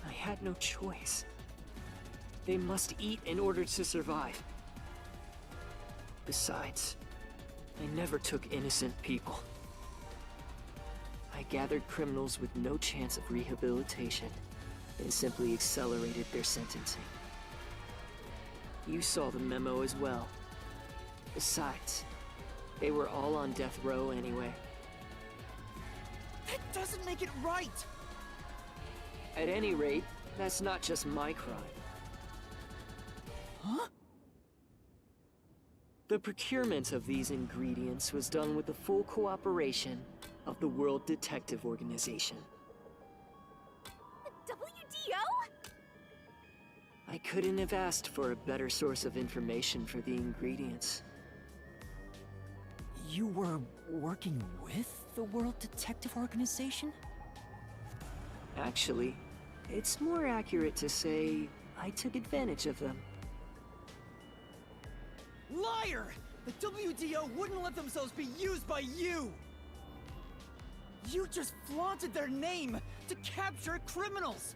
I had no choice. They must eat in order to survive. Besides, I never took innocent people. I gathered criminals with no chance of rehabilitation and simply accelerated their sentencing. You saw the memo as well. Besides, they were all on death row anyway. That doesn't make it right! At any rate, that's not just my crime. Huh? The procurement of these ingredients was done with the full cooperation of the World Detective Organization. The WDO? I couldn't have asked for a better source of information for the ingredients. You were working with the World Detective Organization? Actually, it's more accurate to say I took advantage of them. Liar! The WDO wouldn't let themselves be used by you! You just flaunted their name to capture criminals!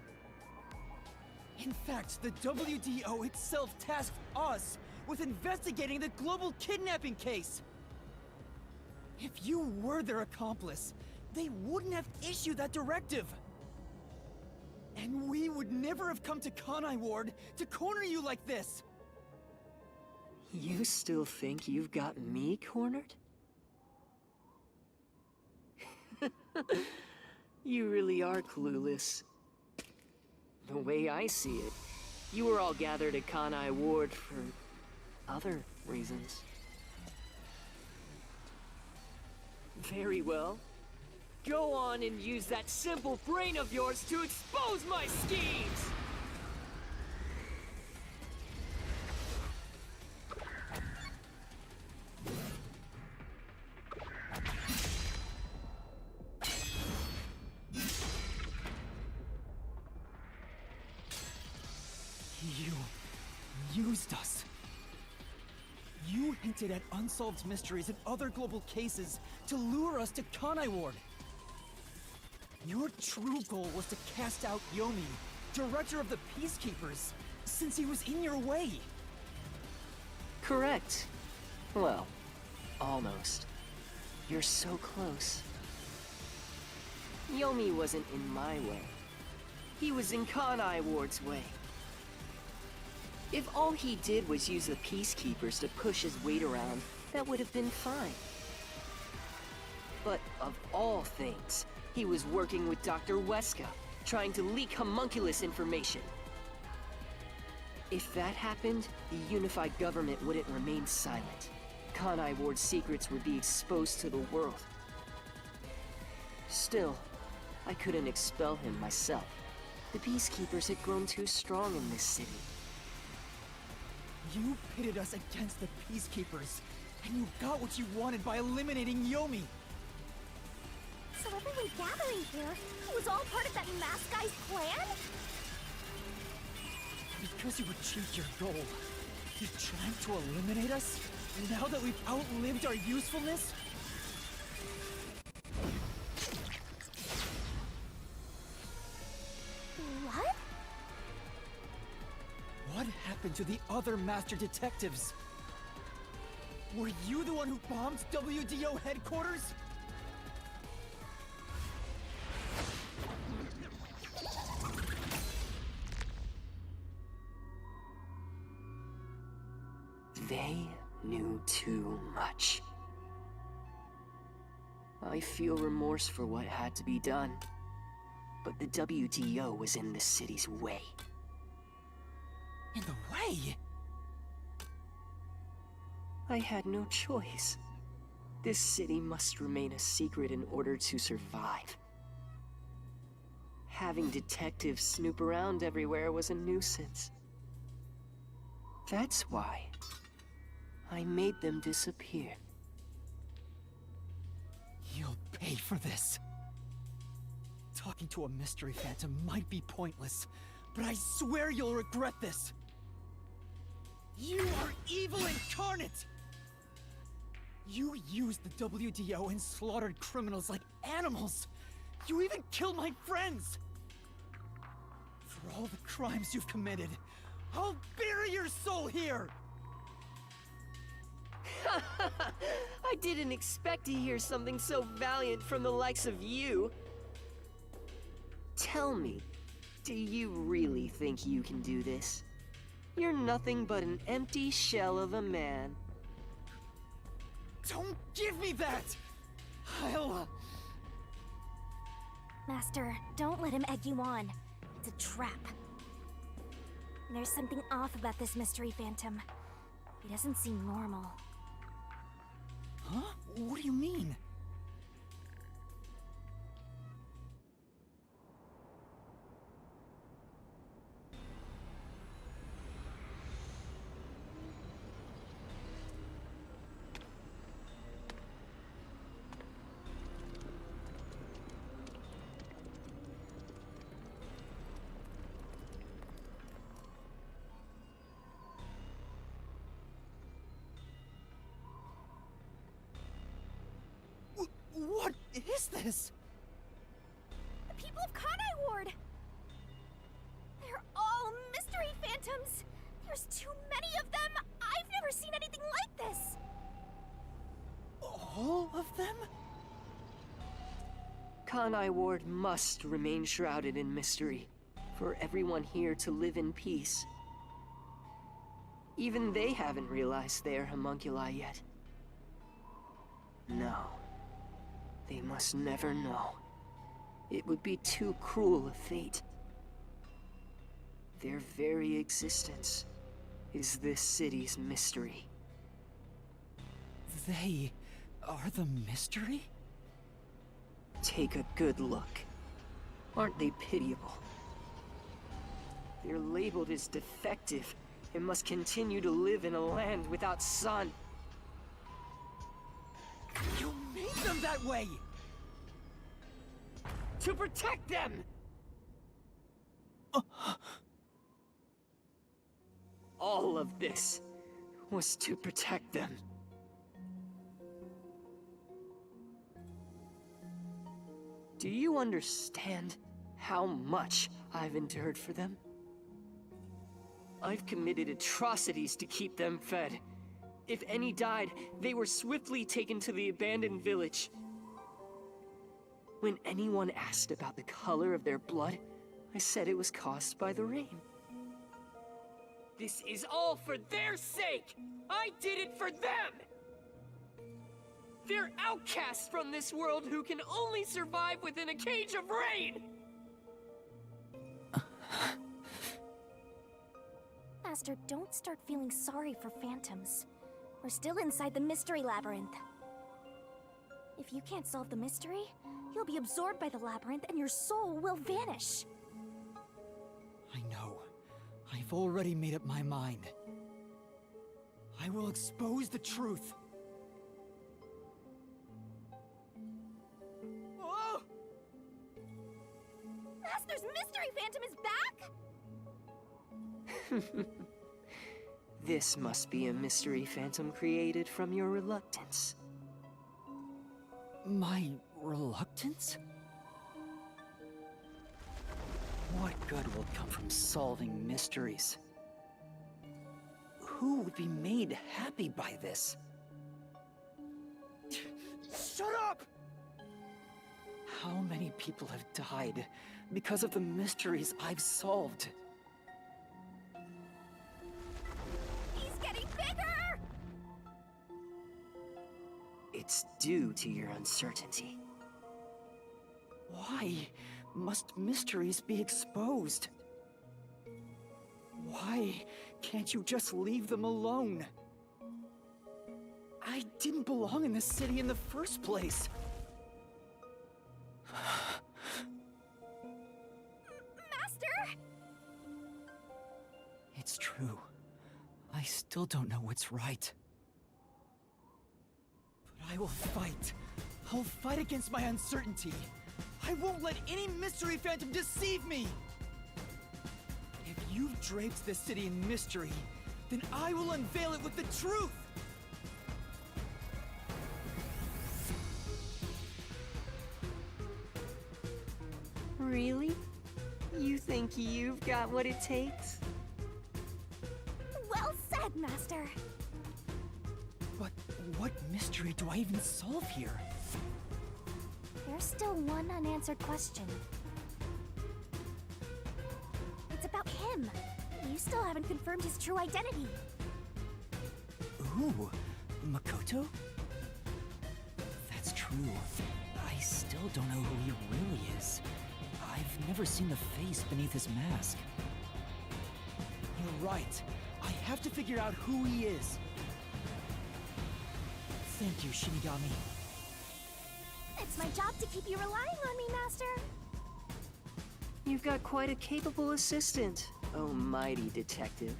In fact, the WDO itself tasked us with investigating the global kidnapping case! If you were their accomplice, they wouldn't have issued that directive! And we would never have come to Kanai Ward to corner you like this! You still think you've got me cornered? You really are clueless. The way I see it, you were all gathered at Kanai Ward for other reasons. Very well. Go on and use that simple brain of yours to expose my schemes! You used us. You hinted at unsolved mysteries and other global cases to lure us to Kanai Ward. Your true goal was to cast out Yomi, director of the Peacekeepers, since he was in your way. Correct. Well, almost. You're so close. Yomi wasn't in my way. He was in Kanai Ward's way. If all he did was use the Peacekeepers to push his weight around, that would have been fine. But of all things, he was working with Dr. Weska, trying to leak homunculus information. If that happened, the unified government wouldn't remain silent. Kanai Ward's secrets would be exposed to the world. Still, I couldn't expel him myself. The Peacekeepers had grown too strong in this city. You pitted us against the Peacekeepers, and you got what you wanted by eliminating Yomi! So everyone gathering here was all part of that masked guy's plan? Because you achieved your goal, you're trying to eliminate us? Now that we've outlived our usefulness? What? What happened to the other master detectives? Were you the one who bombed WDO headquarters? They knew too much. I feel remorse for what had to be done, but the WDO was in the city's way. In the way? I had no choice. This city must remain a secret in order to survive. Having detectives snoop around everywhere was a nuisance. That's why I made them disappear. You'll pay for this. Talking to a mystery phantom might be pointless, but I swear you'll regret this. You are evil incarnate! You used the WDO and slaughtered criminals like animals! You even killed my friends! For all the crimes you've committed, I'll bury your soul here! I didn't expect to hear something so valiant from the likes of you. Tell me, do you really think you can do this? You're nothing but an empty shell of a man. Don't give me that! I'll... Master, don't let him egg you on. It's a trap. There's something off about this mystery phantom. He doesn't seem normal. Huh? What do you mean? What is this? The people of Kanai Ward! They're all mystery phantoms! There's too many of them! I've never seen anything like this! All of them? Kanai Ward must remain shrouded in mystery, for everyone here to live in peace. Even they haven't realized they are homunculi yet. No. They must never know. It would be too cruel a fate. Their very existence is this city's mystery. They are the mystery? Take a good look. Aren't they pitiable? They're labeled as defective and must continue to live in a land without sun. You made them that way! To protect them! All of this was to protect them. Do you understand how much I've endured for them? I've committed atrocities to keep them fed. If any died, they were swiftly taken to the abandoned village. When anyone asked about the color of their blood, I said it was caused by the rain. This is all for their sake! I did it for them! They're outcasts from this world who can only survive within a cage of rain! Master, don't start feeling sorry for phantoms. We're still inside the mystery labyrinth. If you can't solve the mystery, you'll be absorbed by the labyrinth and your soul will vanish. I know. I've already made up my mind. I will expose the truth. Oh! Master's mystery phantom is back? This must be a mystery phantom created from your reluctance. My reluctance? What good will come from solving mysteries? Who would be made happy by this? Shut up! How many people have died because of the mysteries I've solved? He's getting bigger! It's due to your uncertainty. Why must mysteries be exposed? Why can't you just leave them alone? I didn't belong in this city in the first place. Master! It's true. I still don't know what's right. But I will fight. I'll fight against my uncertainty. I won't let any mystery phantom deceive me! If you've draped this city in mystery, then I will unveil it with the truth! Really? You think you've got what it takes? Well said, Master. But what mystery do I even solve here? There's still one unanswered question. It's about him. You still haven't confirmed his true identity. Ooh, Makoto? That's true. I still don't know who he really is. I've never seen the face beneath his mask. You're right. I have to figure out who he is. Thank you, Shinigami. It's my job to keep you relying on me, Master. You've got quite a capable assistant, oh mighty detective.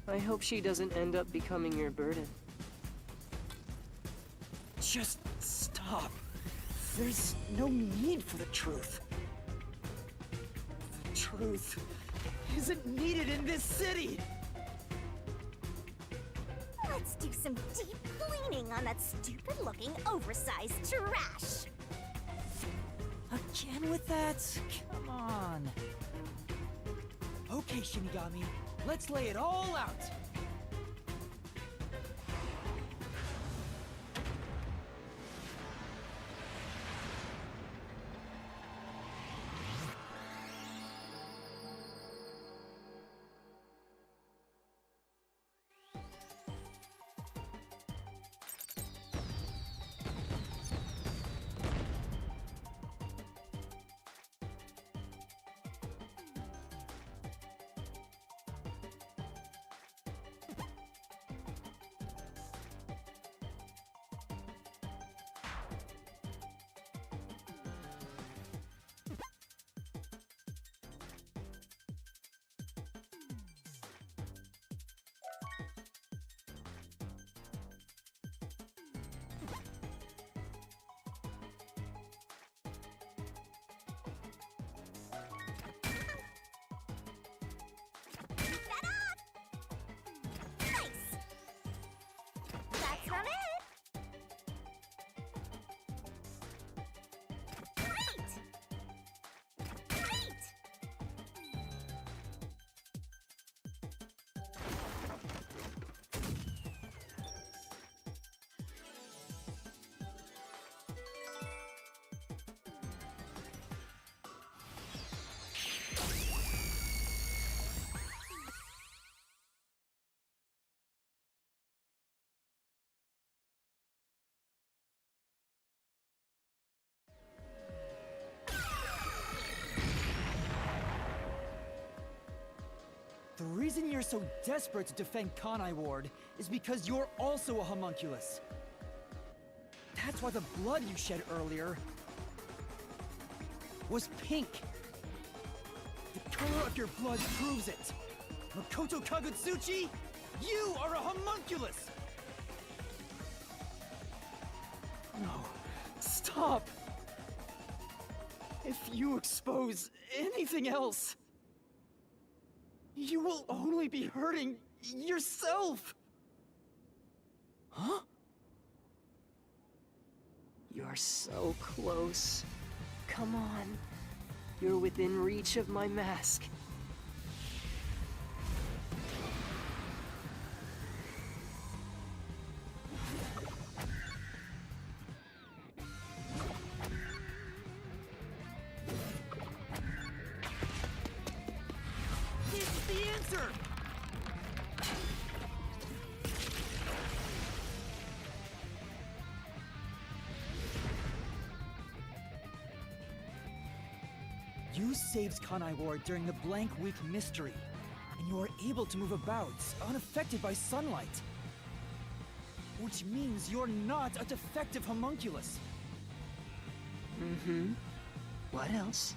I hope she doesn't end up becoming your burden. Just stop. There's no need for the truth. The truth isn't needed in this city! Let's do some deep cleaning on that stupid-looking, oversized trash. Again with that? Come on. Okay, Shinigami, let's lay it all out. That up! Nice! That's not it! Great! Great! The reason you're so desperate to defend Kanai Ward is because you're also a homunculus. That's why the blood you shed earlier was pink. The color of your blood proves it. Makoto Kagutsuchi, you are a homunculus! No, stop! If you expose anything else, you will only be hurting yourself! Huh? You're so close. Come on. You're within reach of my mask. It's the answer! You saved Kanai Ward during the Blank Week mystery, and you are able to move about, unaffected by sunlight. Which means you're not a defective homunculus. Mm-hmm. What else?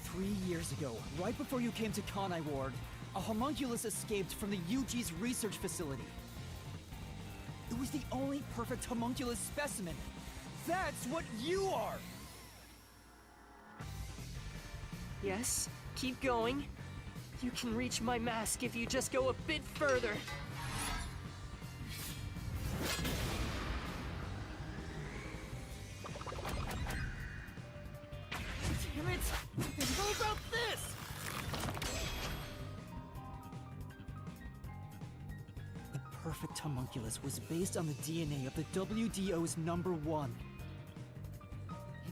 3 years ago, right before you came to Kanai Ward, a homunculus escaped from the UG's research facility. It was the only perfect homunculus specimen. That's what you are! Yes, keep going. You can reach my mask if you just go a bit further. Damn it! And how about this? The perfect homunculus was based on the DNA of the WDO's #1.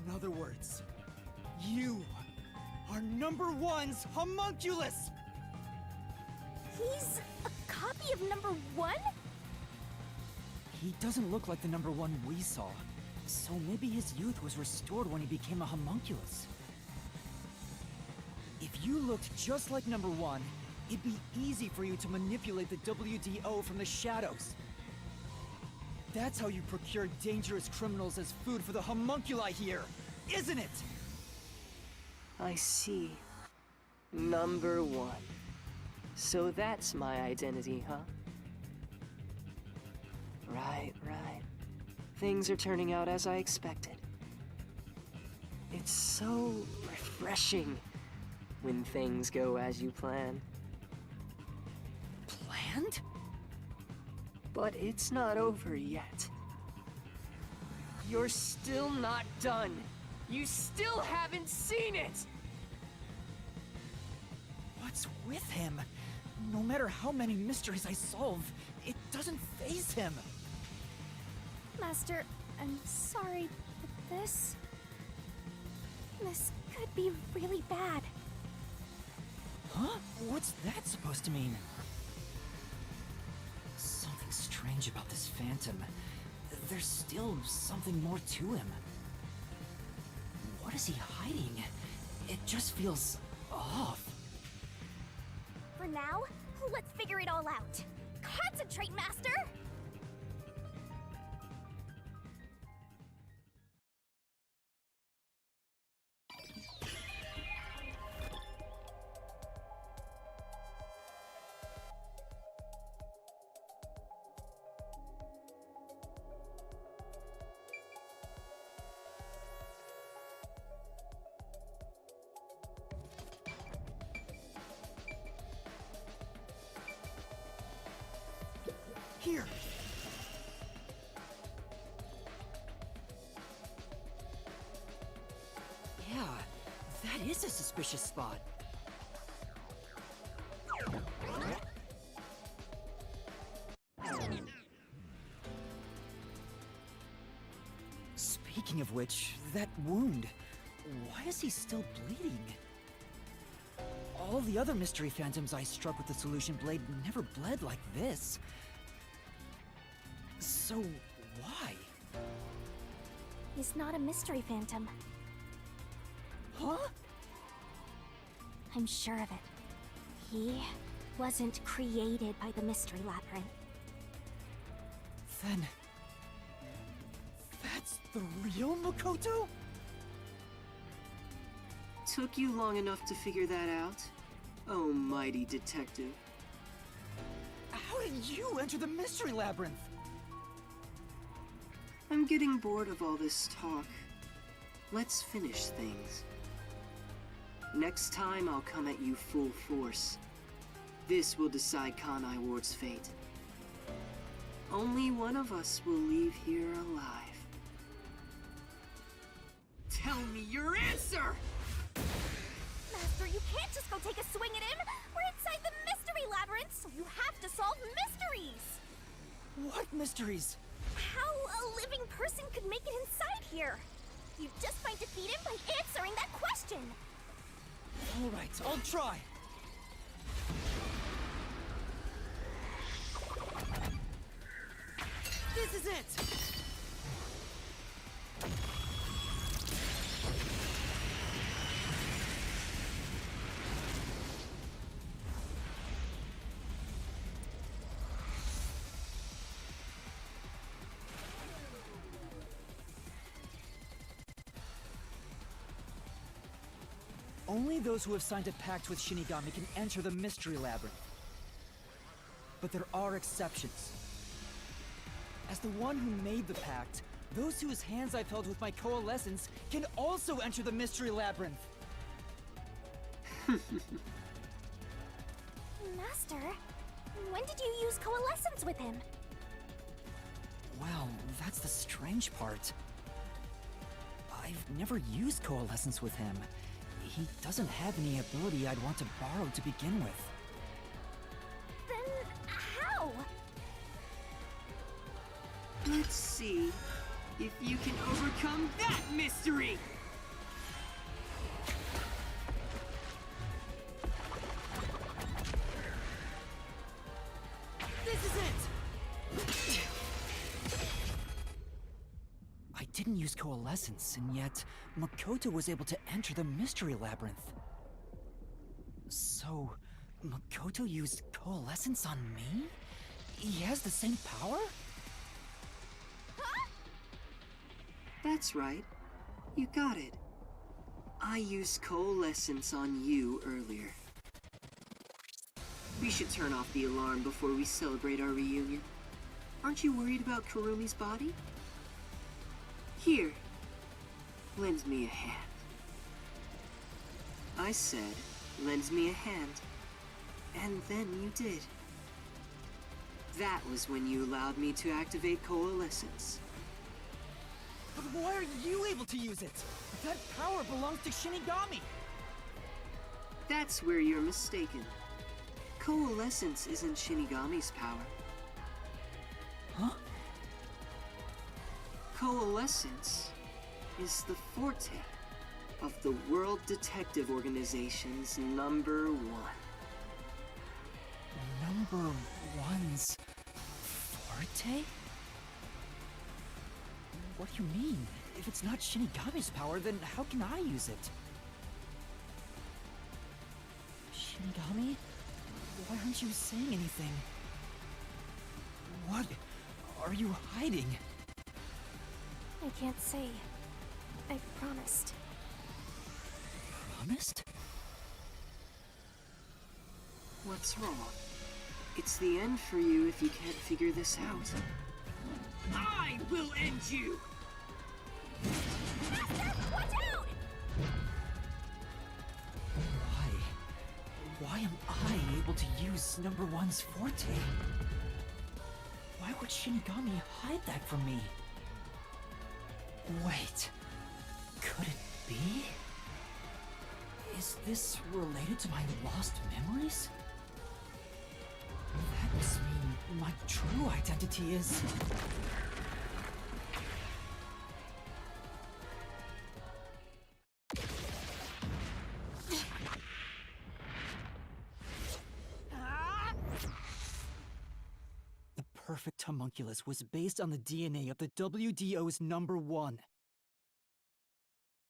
In other words, you are #1's homunculus! He's a copy of #1? He doesn't look like the #1 we saw, so maybe his youth was restored when he became a homunculus. If you looked just like #1, it'd be easy for you to manipulate the WDO from the shadows. That's how you procure dangerous criminals as food for the homunculi here, isn't it? I see. #1. So that's my identity, huh? Right, right. Things are turning out as I expected. It's so refreshing when things go as you plan. Planned? But it's not over yet. You're still not done. You still haven't seen it! What's with him? No matter how many mysteries I solve, it doesn't faze him. Master, I'm sorry, but this could be really bad. Huh? What's that supposed to mean? Something strange about this phantom. There's still something more to him. What is he hiding? It just feels off. For now, let's figure it all out. Concentrate, Master! Here! Yeah, that is a suspicious spot. Speaking of which, that wound, why is he still bleeding? All the other mystery phantoms I struck with the solution blade never bled like this. So, why? He's not a mystery phantom. Huh? I'm sure of it. He wasn't created by the Mystery Labyrinth. Then... that's the real Makoto? Took you long enough to figure that out? Oh, mighty detective. How did you enter the Mystery Labyrinth? I'm getting bored of all this talk. Let's finish things. Next time I'll come at you full force. This will decide Kanai Ward's fate. Only one of us will leave here alive. Tell me your answer! Master, you can't just go take a swing at him! We're inside the Mystery Labyrinth, so you have to solve mysteries! What mysteries? How a living person could make it inside here? You just might defeat him by answering that question! Alright, I'll try. This is it! Only those who have signed a pact with Shinigami can enter the Mystery Labyrinth. But there are exceptions. As the one who made the pact, those whose hands I've held with my coalescence can also enter the Mystery Labyrinth. Master, when did you use coalescence with him? Well, that's the strange part. I've never used coalescence with him. He doesn't have any ability I'd want to borrow to begin with. Then how? Let's see if you can overcome that mystery! This is it! I didn't use coalescence, and yet Makoto was able to enter the Mystery Labyrinth. So, Makoto used coalescence on me? He has the same power? Huh? That's right. You got it. I used coalescence on you earlier. We should turn off the alarm before we celebrate our reunion. Aren't you worried about Kurumi's body? Here, lend me a hand. I said, lend me a hand. And then you did. That was when you allowed me to activate Coalescence. But why are you able to use it? That power belongs to Shinigami! That's where you're mistaken. Coalescence isn't Shinigami's power. Huh? Coalescence is the forte of the World Detective Organization's #1. Number one's forte? What do you mean? If it's not Shinigami's power, then how can I use it? Shinigami? Why aren't you saying anything? What are you hiding? I can't say. I promised. Promised? What's wrong? It's the end for you if you can't figure this out. I will end you! Master, watch out! Why am I able to use number one's forte? Why would Shinigami hide that from me? Wait, could it be? Is this related to my lost memories? That must mean my true identity is... The perfect homunculus was based on the DNA of the WDO's #1.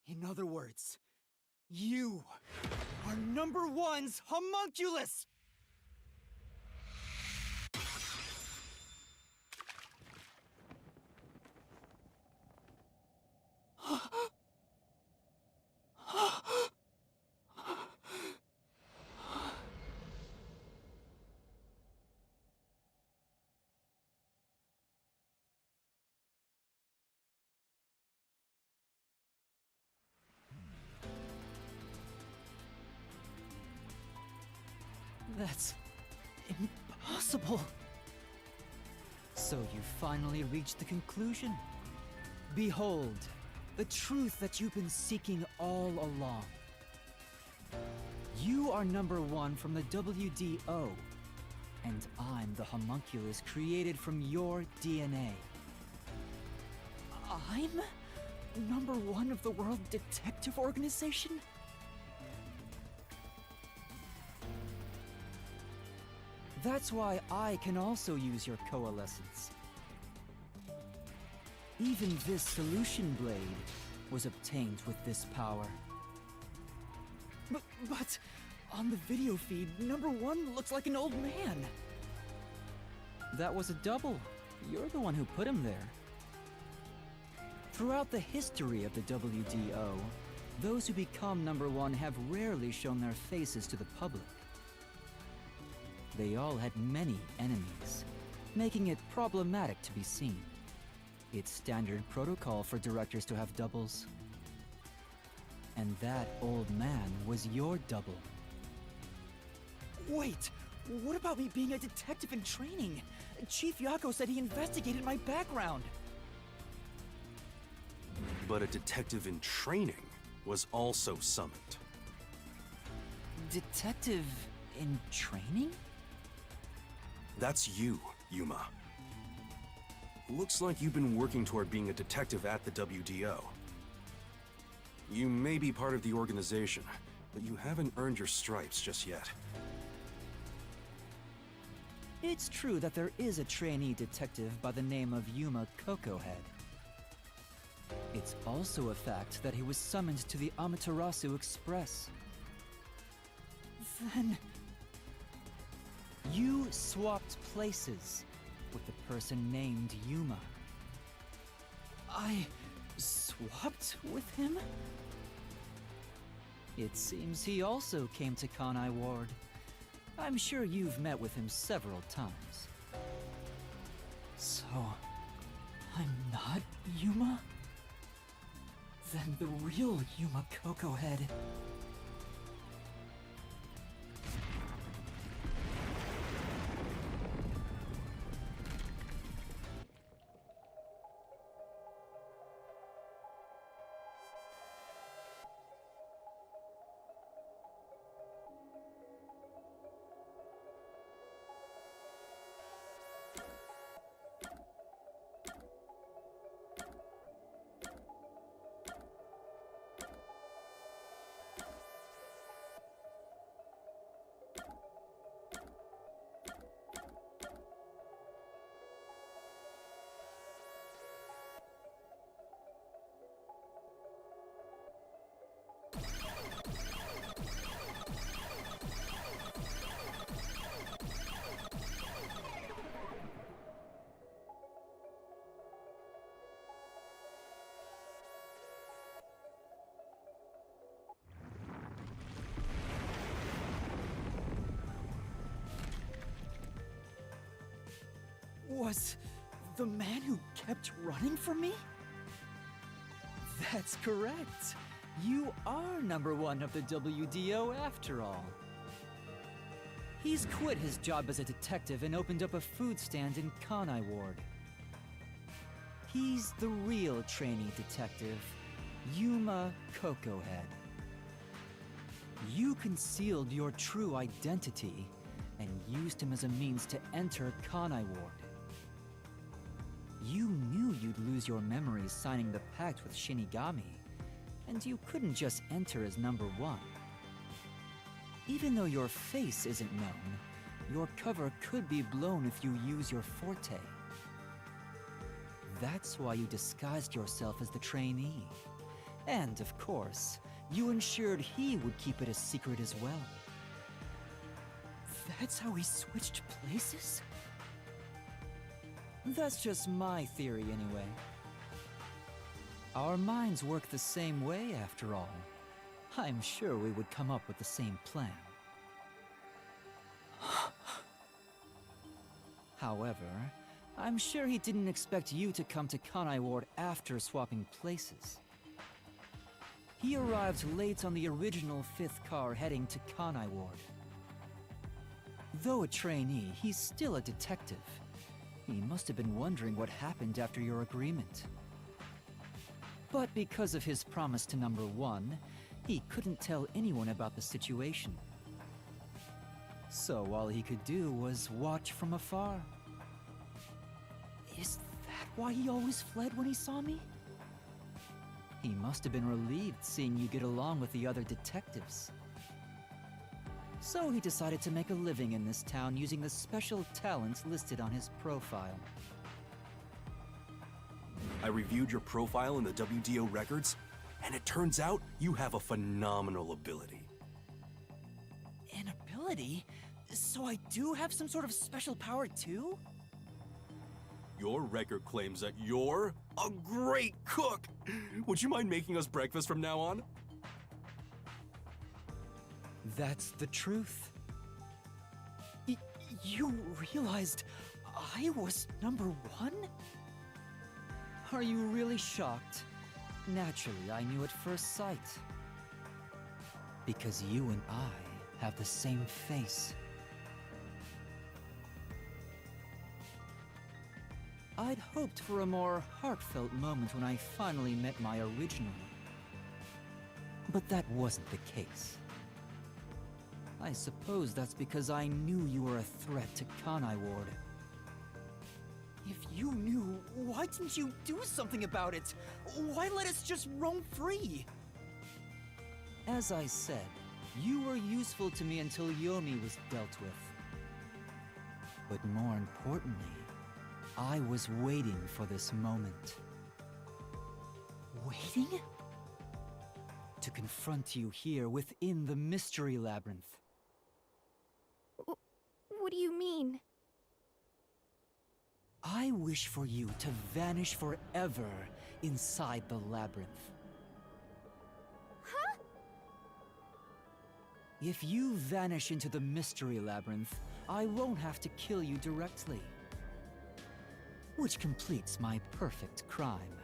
In other words, you are #1's homunculus! That's impossible. So you finally reached the conclusion. Behold, the truth that you've been seeking all along. You are #1 from the WDO, and I'm the homunculus created from your DNA. I'm #1 of the World Detective Organization? That's why I can also use your coalescence. Even this solution blade was obtained with this power. But on the video feed, #1 looks like an old man. That was a double. You're the one who put him there. Throughout the history of the WDO, those who become #1 have rarely shown their faces to the public. They all had many enemies, making it problematic to be seen. It's standard protocol for directors to have doubles. And that old man was your double. Wait, what about me being a detective in training? Chief Yako said he investigated my background. But a detective in training was also summoned. Detective in training? That's you, Yuma. Looks like you've been working toward being a detective at the WDO. You may be part of the organization, but you haven't earned your stripes just yet. It's true that there is a trainee detective by the name of Yuma Cocohead. It's also a fact that he was summoned to the Amaterasu Express. Then... you swapped places with the person named Yuma. I swapped with him? It seems he also came to Kanai Ward. I'm sure you've met with him several times. So, I'm not Yuma? Then the real Yuma Cocohead... was the man who kept running from me? That's correct. You are #1 of the WDO after all. He's quit his job as a detective and opened up a food stand in Kanai Ward. He's the real trainee detective, Yuma Cocohead. You concealed your true identity and used him as a means to enter Kanai Ward. You knew you'd lose your memories signing the pact with Shinigami, and you couldn't just enter as #1. Even though your face isn't known, your cover could be blown if you use your forte. That's why you disguised yourself as the trainee. And, of course, you ensured he would keep it a secret as well. That's how we switched places? That's just my theory, anyway. Our minds work the same way, after all. I'm sure we would come up with the same plan. However, I'm sure he didn't expect you to come to Kanai Ward after swapping places. He arrived late on the original 5th car heading to Kanai Ward. Though a trainee, he's still a detective. He must have been wondering what happened after your agreement. But because of his promise to #1, he couldn't tell anyone about the situation. So all he could do was watch from afar. Is that why he always fled when he saw me? He must have been relieved seeing you get along with the other detectives. So he decided to make a living in this town using the special talents listed on his profile. I reviewed your profile in the WDO records, and it turns out you have a phenomenal ability. An ability? So I do have some sort of special power too? Your record claims that you're a great cook! Would you mind making us breakfast from now on? That's the truth. You realized I was #1? Are you really shocked? Naturally, I knew at first sight. Because you and I have the same face. I'd hoped for a more heartfelt moment when I finally met my original. But that wasn't the case. I suppose that's because I knew you were a threat to Kanai Ward. If you knew, why didn't you do something about it? Why let us just roam free? As I said, you were useful to me until Yomi was dealt with. But more importantly, I was waiting for this moment. Waiting? To confront you here within the Mystery Labyrinth. What do you mean? I wish for you to vanish forever inside the labyrinth. Huh? If you vanish into the Mystery Labyrinth, I won't have to kill you directly. Which completes my perfect crime.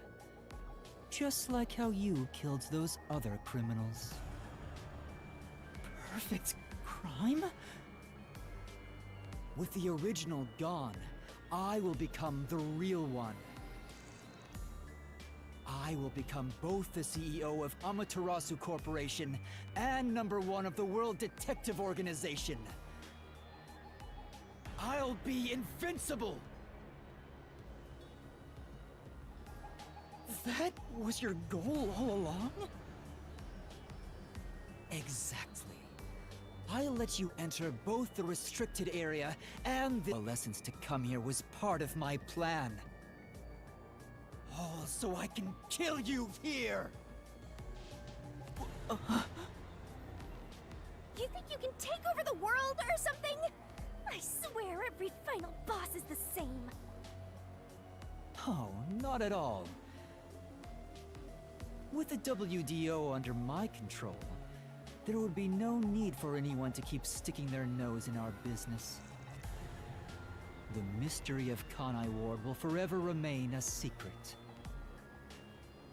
Just like how you killed those other criminals. Perfect crime? With the original gone, I will become the real one. I will become both the CEO of Amaterasu Corporation and #1 of the World Detective Organization. I'll be invincible! That was your goal all along? Exactly. I let you enter both the restricted area and the lessons to come here was part of my plan. All so I can kill you here! You think you can take over the world or something? I swear every final boss is the same. Oh, not at all. With the WDO under my control, there would be no need for anyone to keep sticking their nose in our business. The mystery of Kanai Ward will forever remain a secret.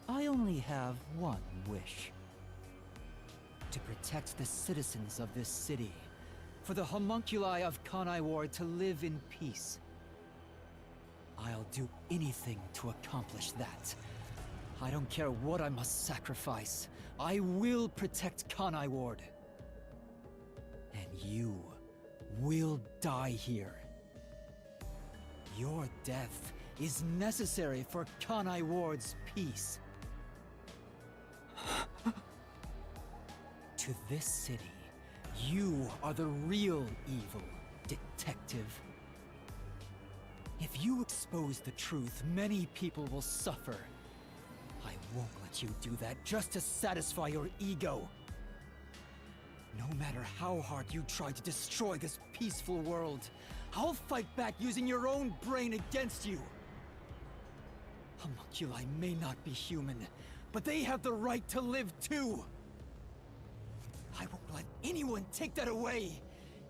I only have one wish. To protect the citizens of this city, for the homunculi of Kanai Ward to live in peace. I'll do anything to accomplish that. I don't care what I must sacrifice. I will protect Kanai Ward. And you will die here. Your death is necessary for Kanai Ward's peace. To this city, you are the real evil, detective. If you expose the truth, many people will suffer. I won't let you do that just to satisfy your ego. No matter how hard you try to destroy this peaceful world, I'll fight back using your own brain against you. Homunculi may not be human, but they have the right to live too. I won't let anyone take that away,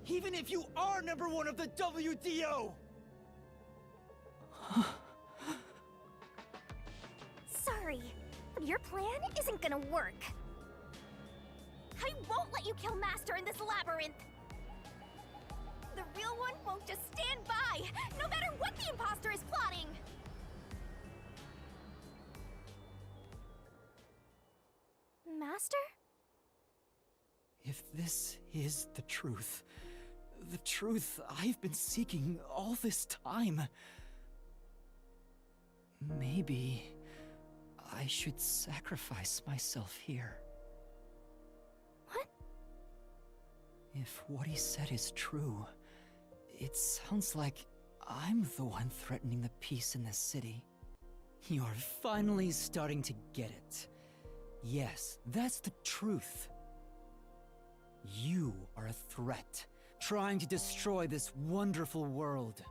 even if you are #1 of the WDO! Sorry, but your plan isn't gonna work. I won't let you kill Master in this labyrinth! The real one won't just stand by, no matter what the imposter is plotting! Master? If this is the truth I've been seeking all this time, maybe I should sacrifice myself here. What? If what he said is true, it sounds like I'm the one threatening the peace in this city. You're finally starting to get it. Yes, that's the truth. You are a threat, trying to destroy this wonderful world.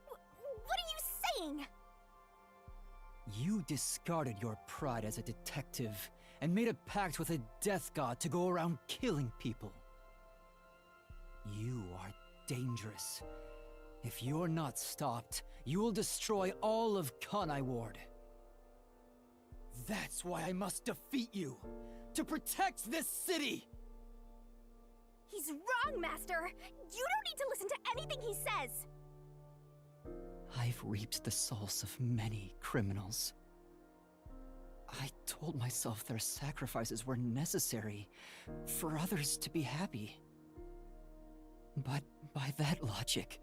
What are you saying? You discarded your pride as a detective and made a pact with a death god to go around killing people. You are dangerous. If you're not stopped, you will destroy all of Kanai Ward. That's why I must defeat you, to protect this city! He's wrong, Master! You don't need to listen to anything he says! I've reaped the souls of many criminals. I told myself their sacrifices were necessary for others to be happy. But by that logic,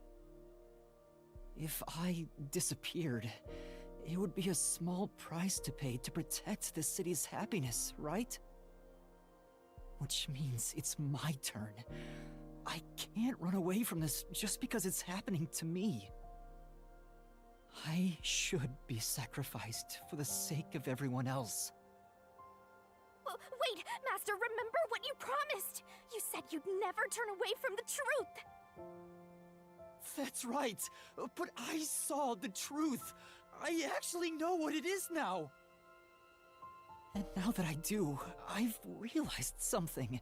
if I disappeared, it would be a small price to pay to protect the city's happiness, right? Which means it's my turn. I can't run away from this just because it's happening to me. I should be sacrificed for the sake of everyone else. Wait, Master, remember what you promised! You said you'd never turn away from the truth! That's right, but I saw the truth. I actually know what it is now. And now that I do, I've realized something.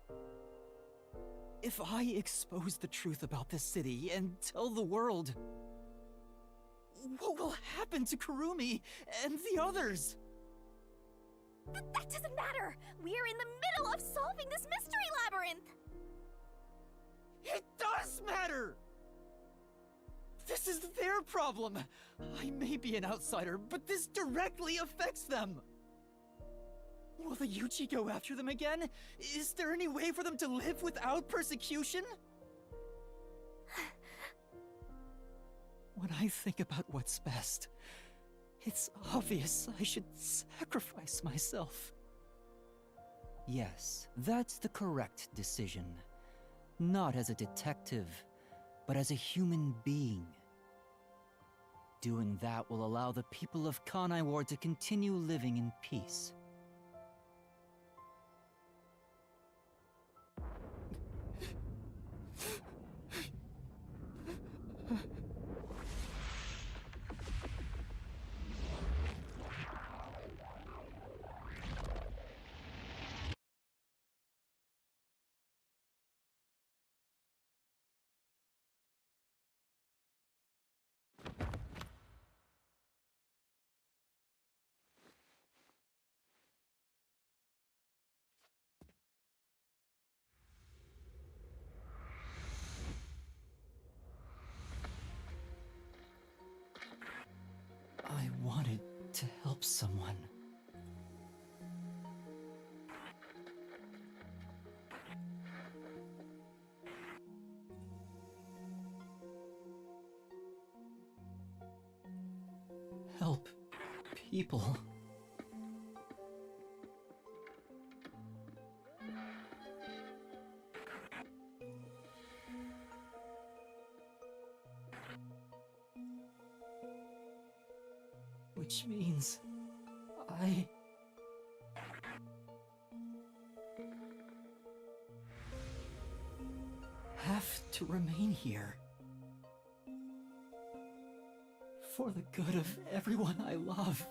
If I expose the truth about this city and tell the world, what will happen to Kurumi and the others? That doesn't matter! We're in the middle of solving this mystery labyrinth! It does matter! This is their problem. I may be an outsider, but this directly affects them. Will the Yuji go after them again? Is there any way for them to live without persecution? When I think about what's best, it's obvious I should sacrifice myself. Yes, that's the correct decision. Not as a detective, but as a human being. Doing that will allow the people of Kanai Ward to continue living in peace. help someone. Help people. Which means I have to remain here. For the good of everyone I love.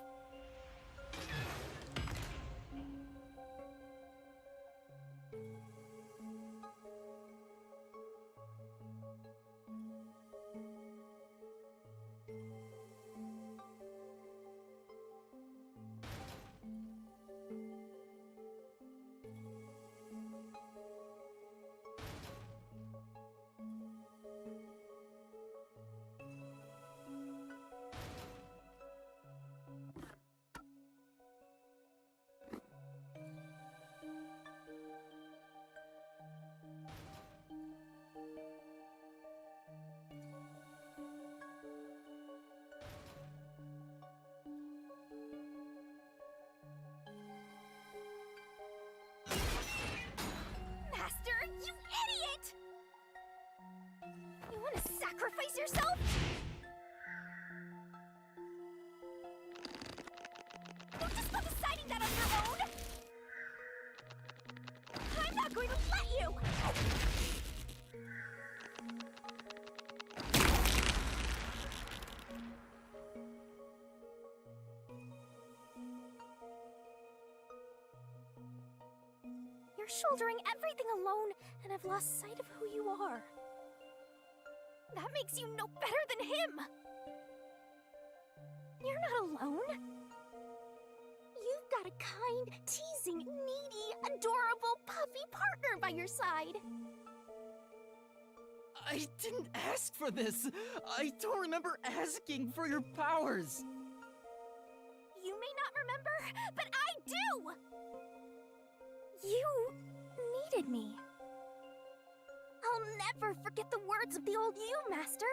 You idiot! You want to sacrifice yourself? Don't just go deciding that on your own! I'm not going to let you! You're shouldering everything alone, and I've lost sight of who you are. That makes you no better than him! You're not alone. You've got a kind, teasing, needy, adorable, puffy partner by your side. I didn't ask for this! I don't remember asking for your powers! You may not remember, but I do! You needed me. I'll never forget the words of the old you, Master.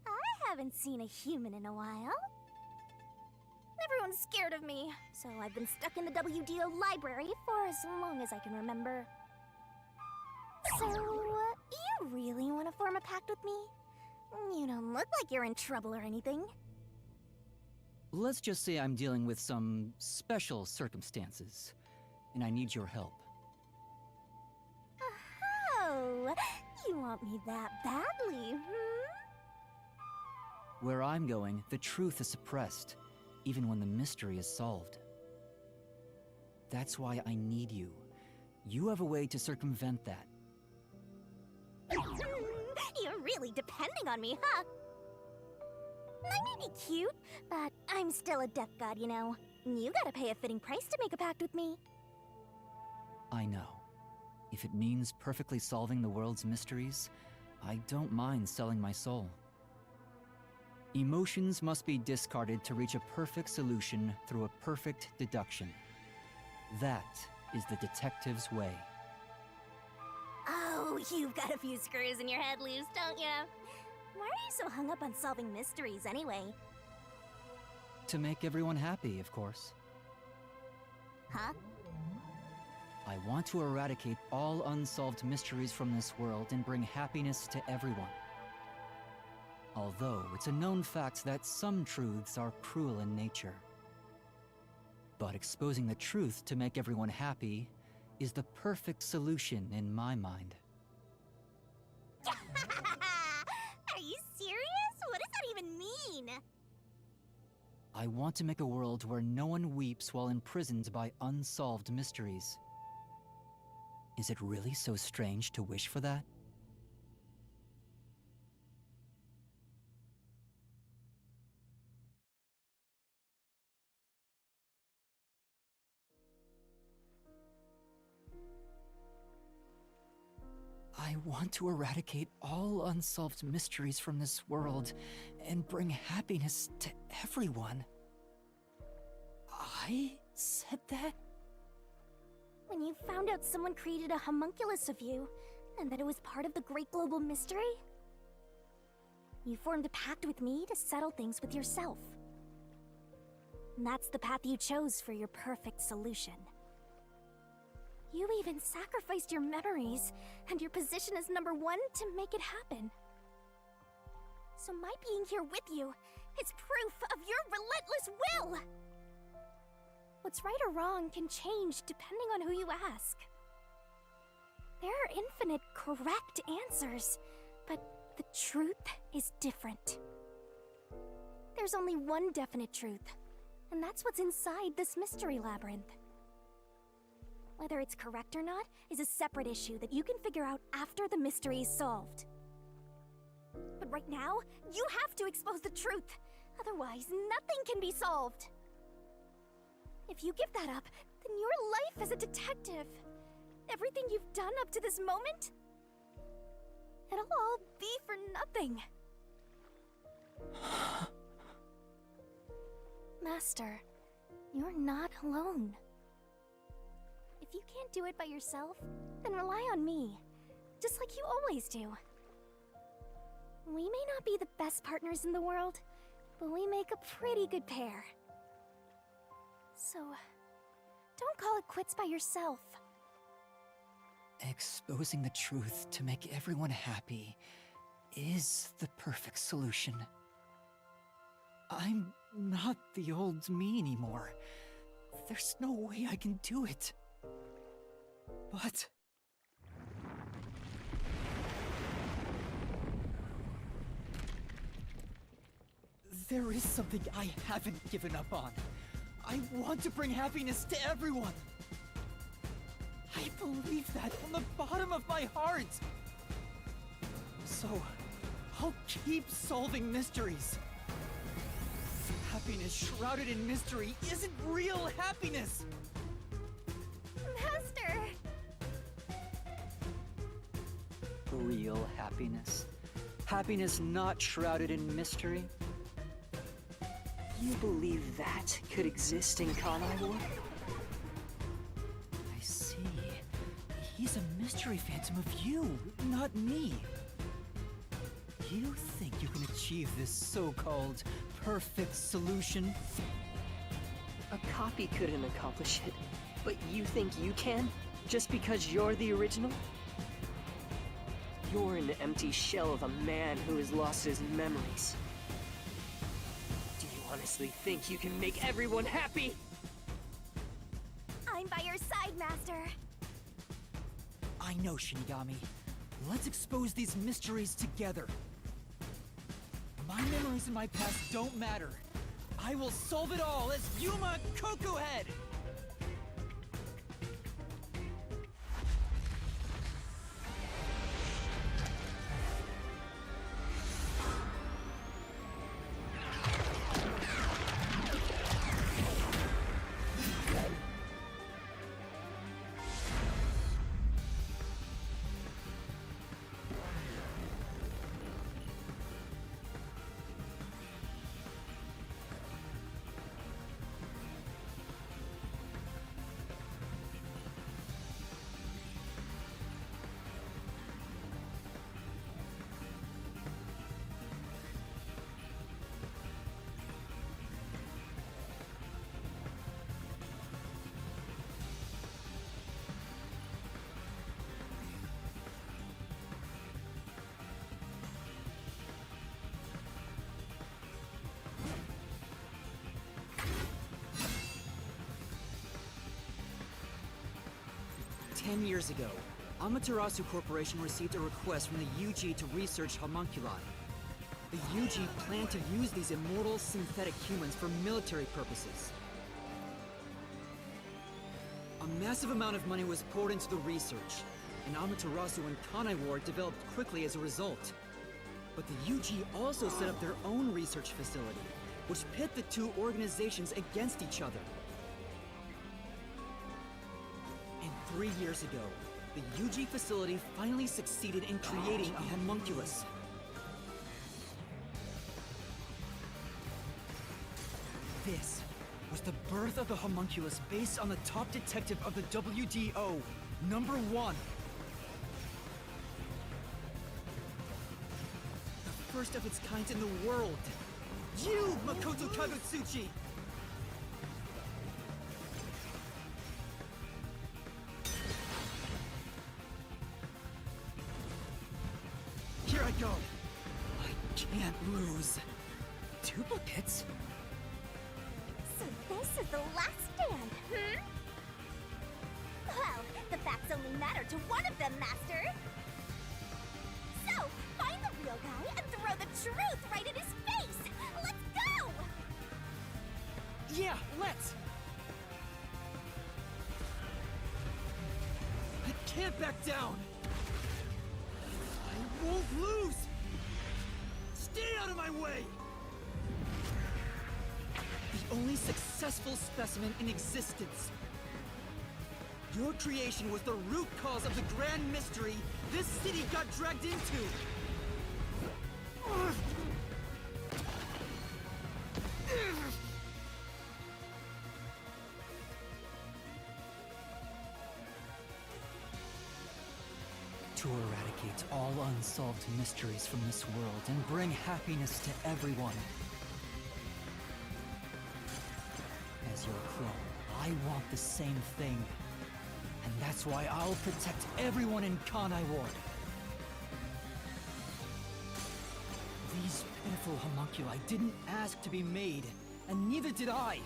I haven't seen a human in a while. Everyone's scared of me, so I've been stuck in the WDO library for as long as I can remember. So, you really want to form a pact with me? You don't look like you're in trouble or anything. Let's just say I'm dealing with some special circumstances, and I need your help. Oh, you want me that badly, hmm? Where I'm going, the truth is suppressed, even when the mystery is solved. That's why I need you. You have a way to circumvent that. You're really depending on me, huh? I may be cute, but I'm still a death god, you know. You gotta pay a fitting price to make a pact with me. I know. If it means perfectly solving the world's mysteries, I don't mind selling my soul. Emotions must be discarded to reach a perfect solution through a perfect deduction. That is the detective's way. Oh, you've got a few screws in your head loose, don't ya? Why are you so hung up on solving mysteries anyway? To make everyone happy, of course. Huh? I want to eradicate all unsolved mysteries from this world and bring happiness to everyone. Although it's a known fact that some truths are cruel in nature. But exposing the truth to make everyone happy is the perfect solution in my mind. Are you serious? What does that even mean? I want to make a world where no one weeps while imprisoned by unsolved mysteries. Is it really so strange to wish for that? I want to eradicate all unsolved mysteries from this world and bring happiness to everyone. I said that? When you found out someone created a homunculus of you, and that it was part of the great global mystery, you formed a pact with me to settle things with yourself. And that's the path you chose for your perfect solution. You even sacrificed your memories and your position as number one to make it happen. So my being here with you is proof of your relentless will! What's right or wrong can change depending on who you ask. There are infinite correct answers, but the truth is different. There's only one definite truth, and that's what's inside this mystery labyrinth. Whether it's correct or not is a separate issue that you can figure out after the mystery is solved. But right now, you have to expose the truth. Otherwise, nothing can be solved. If you give that up, then your life as a detective, everything you've done up to this moment, it'll all be for nothing. Master, you're not alone. If you can't do it by yourself, then rely on me, just like you always do. We may not be the best partners in the world, but we make a pretty good pair. So, don't call it quits by yourself. Exposing the truth to make everyone happy is the perfect solution. I'm not the old me anymore. There's no way I can do it. But... there is something I haven't given up on. I want to bring happiness to everyone. I believe that from the bottom of my heart. So, I'll keep solving mysteries. Happiness shrouded in mystery isn't real happiness. Master! Real happiness. Happiness not shrouded in mystery. You believe that could exist in Kanai Ward? I see. He's a mystery phantom of you, not me. You think you can achieve this so-called perfect solution? A copy couldn't accomplish it, but you think you can? Just because you're the original? You're an empty shell of a man who has lost his memories. Do you honestly think you can make everyone happy? I'm by your side, Master. I know, Shinigami. Let's expose these mysteries together. My memories in my past don't matter. I will solve it all as Yuma Kokuhead! Ten years ago, Amaterasu Corporation received a request from the UG to research homunculi. The UG planned to use these immortal synthetic humans for military purposes. A massive amount of money was poured into the research, and Amaterasu and Kanai Ward developed quickly as a result. But the UG also set up their own research facility, which pit the two organizations against each other. And 3 years ago, the UG facility finally succeeded in creating a homunculus. This was the birth of the homunculus based on the top detective of the WDO, #1. The first of its kind in the world. You, Makoto Kagutsuchi! Here I go! I can't lose. Duplicates? So this is the last stand, hmm? Well, the facts only matter to one of them, Master! So, find the real guy and throw the truth right in his face! Let's go! Yeah, let's! I can't back down! I won't lose! Stay out of my way! The only successful specimen in existence. Your creation was the root cause of the grand mystery this city got dragged into! To eradicate all unsolved mysteries from this world and bring happiness to everyone. As your clone, I want the same thing. And that's why I'll protect everyone in Kanai Ward. These pitiful homunculi didn't ask to be made, and neither did I.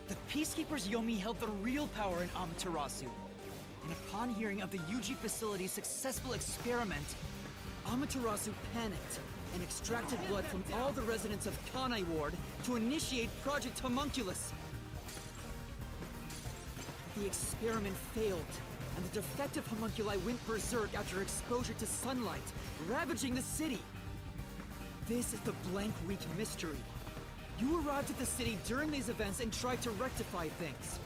The Peacekeepers Yomi held the real power in Amaterasu. And upon hearing of the UG facility's successful experiment, Amaterasu panicked and extracted blood from all the residents of Kanai Ward to initiate Project Homunculus. The experiment failed, and the defective homunculi went berserk after exposure to sunlight, ravaging the city. This is the Blank Week mystery. You arrived at the city during these events and tried to rectify things.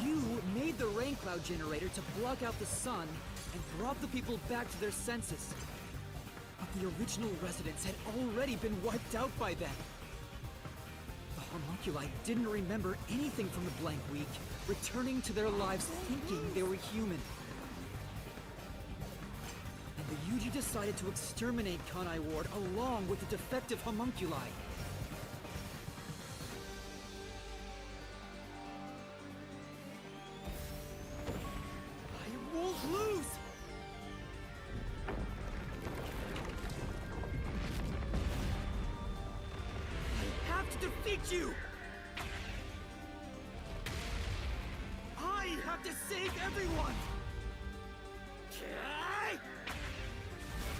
You made the rain cloud generator to block out the sun and brought the people back to their senses. But the original residents had already been wiped out by then. The homunculi didn't remember anything from the Blank Week, returning to their lives thinking they were human. And the UG decided to exterminate Kanai Ward along with the defective homunculi. I won't lose! I have to defeat you! I have to save everyone!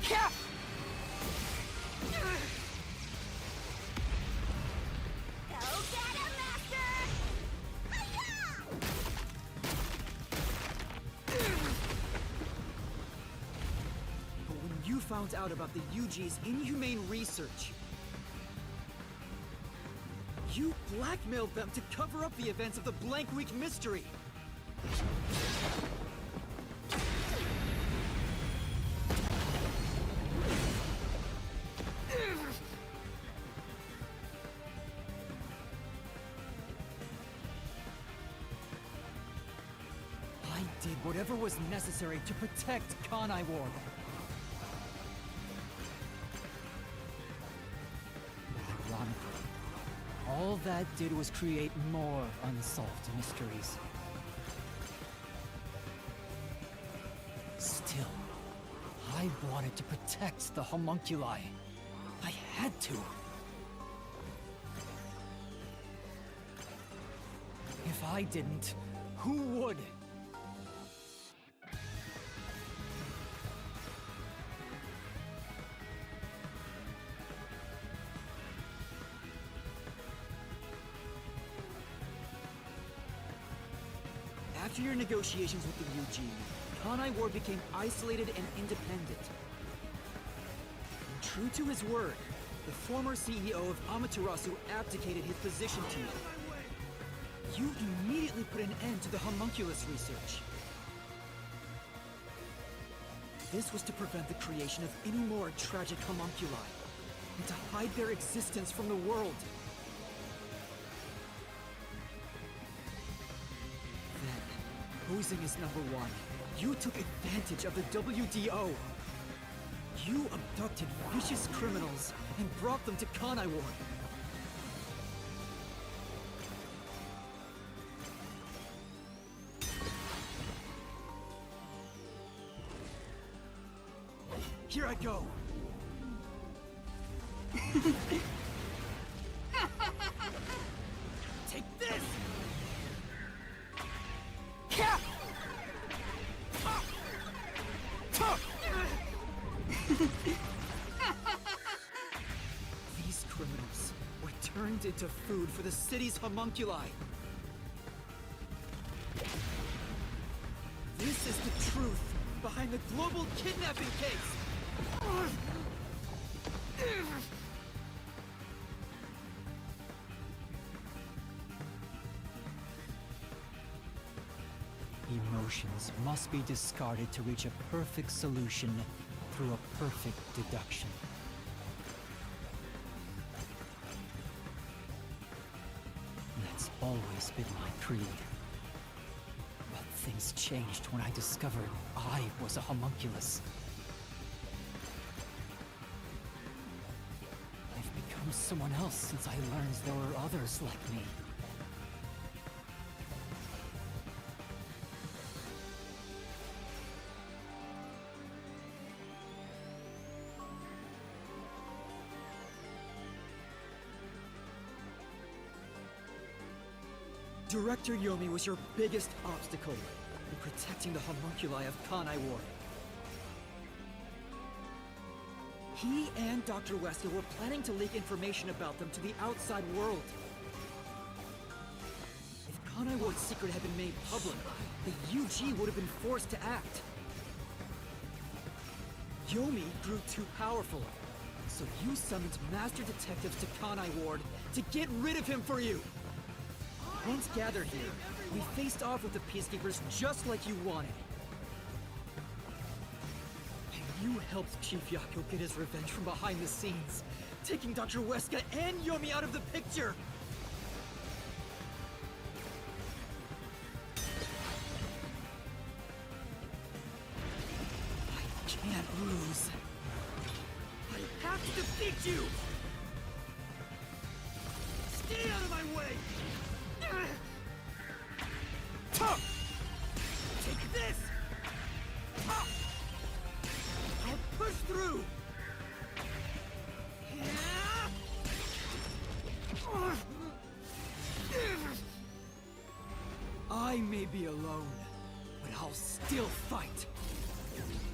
Cap! Go get him, Master! Hi-ya! But when you found out about the UG's inhumane research, you blackmailed them to cover up the events of the Blank Week mystery. I did whatever was necessary to protect Kanai Ward. Ironically, all that did was create more unsolved mysteries. Still, I wanted to protect the homunculi. I had to. If I didn't, who would? After your negotiations with the UG, Kanai Ward became isolated and independent. And true to his word, the former CEO of Amaterasu abdicated his position to you. You immediately put an end to the homunculus research. This was to prevent the creation of any more tragic homunculi, and to hide their existence from the world. Then, posing as number one, you took advantage of the WDO. You abducted vicious criminals and brought them to Kanai Ward. Here I go. Take this! These criminals were turned into food for the city's homunculi. This is the truth behind the global kidnapping case! Emotions must be discarded to reach a perfect solution through a perfect deduction. That's always been my creed. But things changed when I discovered I was a homunculus. I've become someone else since I learned there were others like me. Director Yomi was your biggest obstacle in protecting the homunculi of Kanai Ward. He and Dr. Wesker were planning to leak information about them to the outside world. If Kanai Ward's secret had been made public, the UG would have been forced to act. Yomi grew too powerful, so you summoned master detectives to Kanai Ward to get rid of him for you. Once gathered here, we faced off with the Peacekeepers just like you wanted. And you helped Chief Yako get his revenge from behind the scenes, taking Dr. Wesker and Yomi out of the picture! I can't lose. I have to defeat you! Stay out of my way! Take this! I'll push through! I may be alone, but I'll still fight!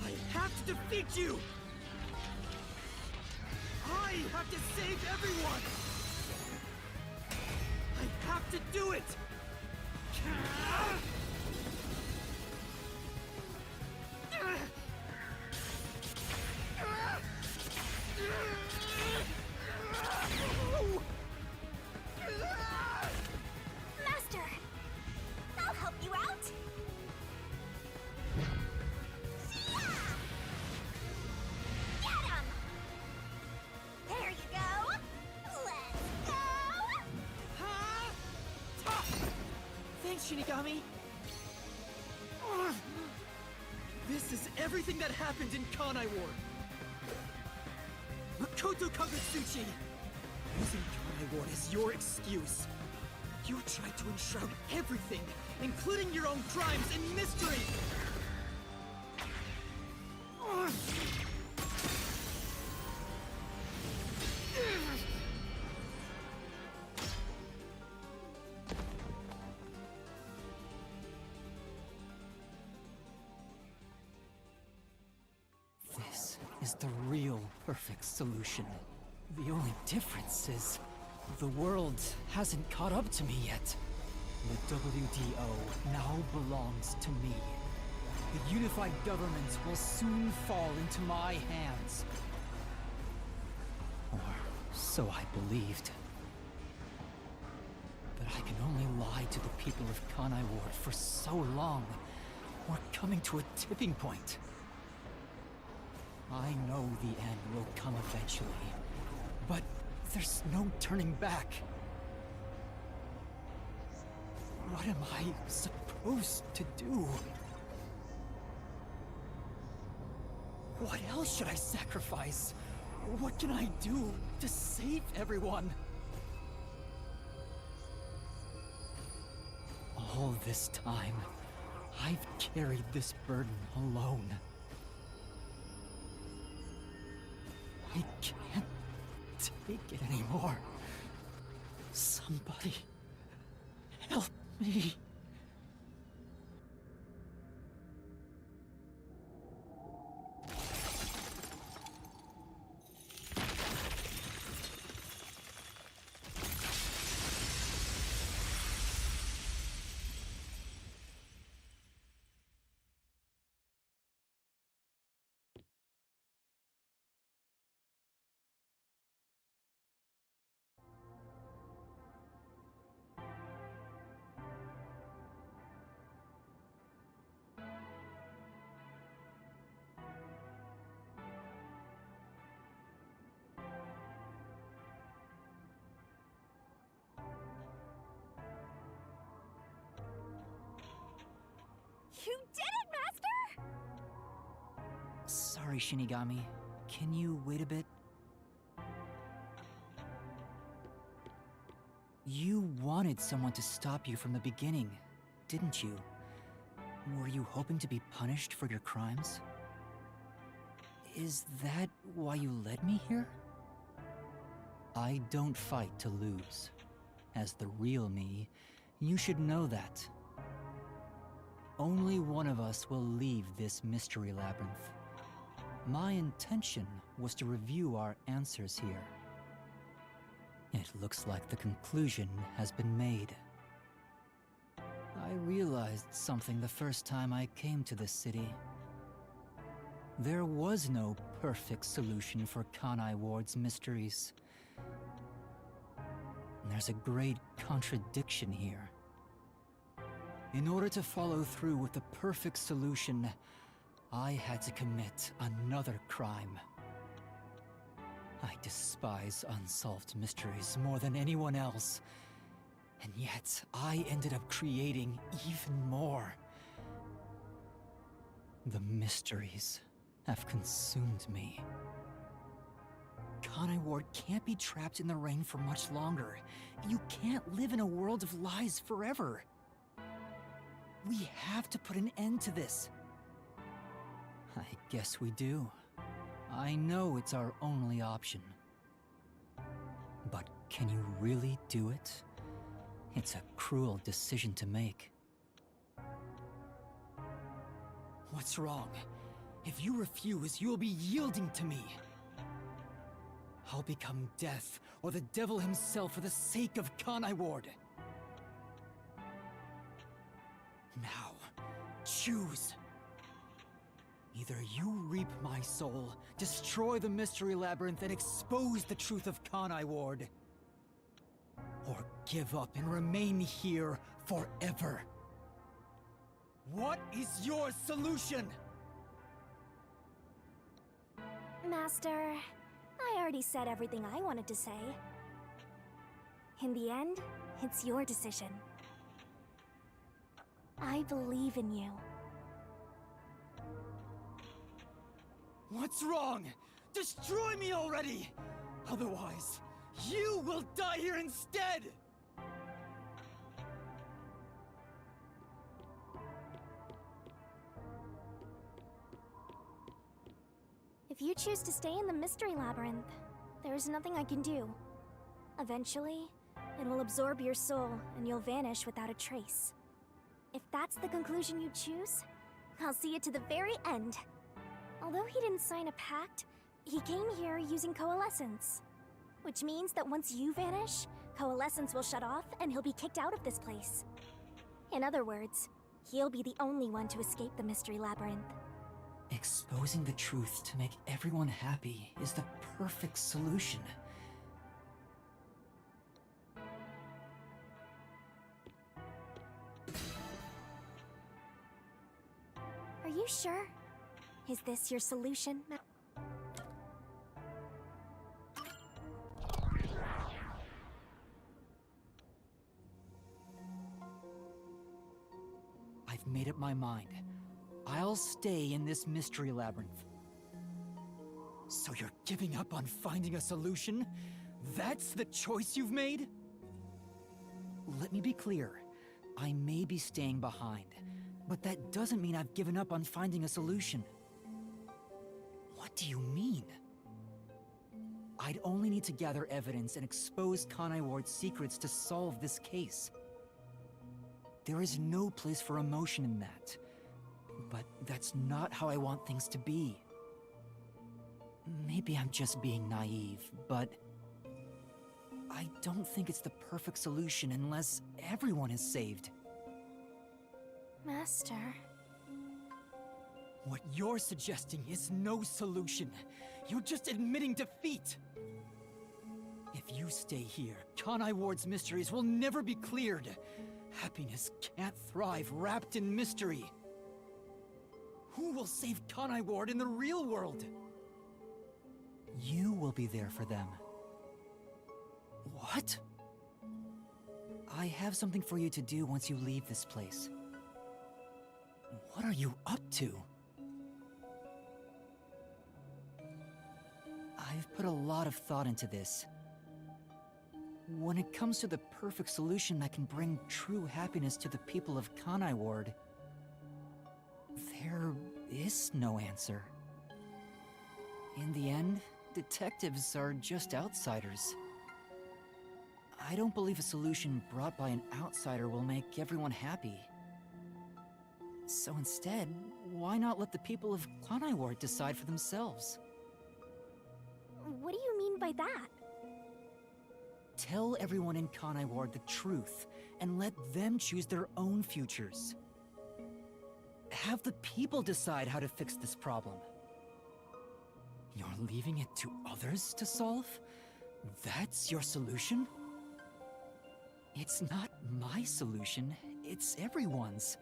I have to defeat you! I have to save everyone! I have to do it! Master! I'll help you out! Get him! There you go! Let's go! Thanks, Shinigami! This is everything that happened in Kanai Ward! Makoto Kagutsuchi! Using Kanai Ward as your excuse. You tried to enshroud everything, including your own crimes in mystery! This is the real perfect solution. The only difference is the world hasn't caught up to me yet. The WDO now belongs to me. The unified government will soon fall into my hands. Or so I believed. But I can only lie to the people of Kanai Ward for so long. We're coming to a tipping point. I know the end will come eventually, but there's no turning back. What am I supposed to do? What else should I sacrifice? What can I do to save everyone? All this time, I've carried this burden alone. I can't take it anymore. Somebody help me. You did it, Master! Sorry, Shinigami. Can you wait a bit? You wanted someone to stop you from the beginning, didn't you? Were you hoping to be punished for your crimes? Is that why you led me here? I don't fight to lose. As the real me, you should know that. Only one of us will leave this mystery labyrinth. My intention was to review our answers here. It looks like the conclusion has been made. I realized something the first time I came to this city. There was no perfect solution for Kanai Ward's mysteries. There's a great contradiction here. In order to follow through with the perfect solution, I had to commit another crime. I despise unsolved mysteries more than anyone else. And yet, I ended up creating even more. The mysteries have consumed me. Kanai Ward can't be trapped in the rain for much longer. You can't live in a world of lies forever. We have to put an end to this. I guess we do. I know it's our only option. But can you really do it? It's a cruel decision to make. What's wrong? If you refuse, you will be yielding to me. I'll become death, or the devil himself for the sake of Kanai Ward. Now, choose. Either you reap my soul, destroy the Mystery Labyrinth, and expose the truth of Kanai Ward. Or give up and remain here forever. What is your solution? Master, I already said everything I wanted to say. In the end, it's your decision. I believe in you. What's wrong? Destroy me already! Otherwise, you will die here instead! If you choose to stay in the Mystery Labyrinth, there is nothing I can do. Eventually, it will absorb your soul, and you'll vanish without a trace. If that's the conclusion you choose, I'll see it to the very end. Although he didn't sign a pact, he came here using coalescence. Which means that once you vanish, coalescence will shut off and he'll be kicked out of this place. In other words, he'll be the only one to escape the Mystery Labyrinth. Exposing the truth to make everyone happy is the perfect solution. Are you sure? Is this your solution? I've made up my mind. I'll stay in this mystery labyrinth. So you're giving up on finding a solution? That's the choice you've made? Let me be clear. I may be staying behind, but that doesn't mean I've given up on finding a solution. What do you mean? I'd only need to gather evidence and expose Kanai Ward's secrets to solve this case. There is no place for emotion in that. But that's not how I want things to be. Maybe I'm just being naive, but I don't think it's the perfect solution unless everyone is saved. Master... What you're suggesting is no solution. You're just admitting defeat. If you stay here, Kanai Ward's mysteries will never be cleared. Happiness can't thrive wrapped in mystery. Who will save Kanai Ward in the real world? You will be there for them. What? I have something for you to do once you leave this place. What are you up to? I've put a lot of thought into this. When it comes to the perfect solution that can bring true happiness to the people of Kanai Ward, there is no answer. In the end, detectives are just outsiders. I don't believe a solution brought by an outsider will make everyone happy. So instead, why not let the people of Kanai Ward decide for themselves? What do you mean by that? Tell everyone in Kanai Ward the truth, and let them choose their own futures. Have the people decide how to fix this problem. You're leaving it to others to solve? That's your solution? It's not my solution, it's everyone's.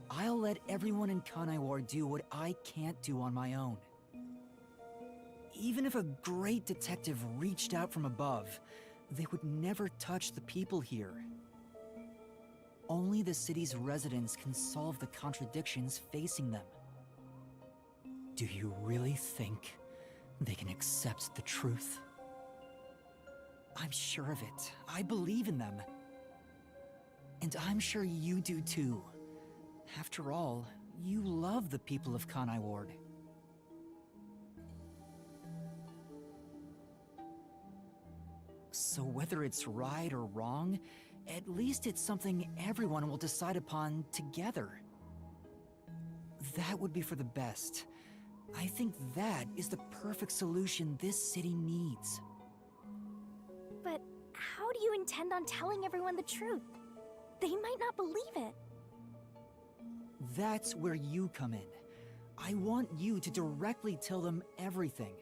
I'll let everyone in Kanai Ward do what I can't do on my own. Even if a great detective reached out from above, they would never touch the people here. Only the city's residents can solve the contradictions facing them. Do you really think they can accept the truth? I'm sure of it. I believe in them. And I'm sure you do too. After all, you love the people of Kanai Ward. So whether it's right or wrong, at least it's something everyone will decide upon together. That would be for the best. I think that is the perfect solution this city needs. But how do you intend on telling everyone the truth? They might not believe it. That's where you come in. I want you to directly tell them everything.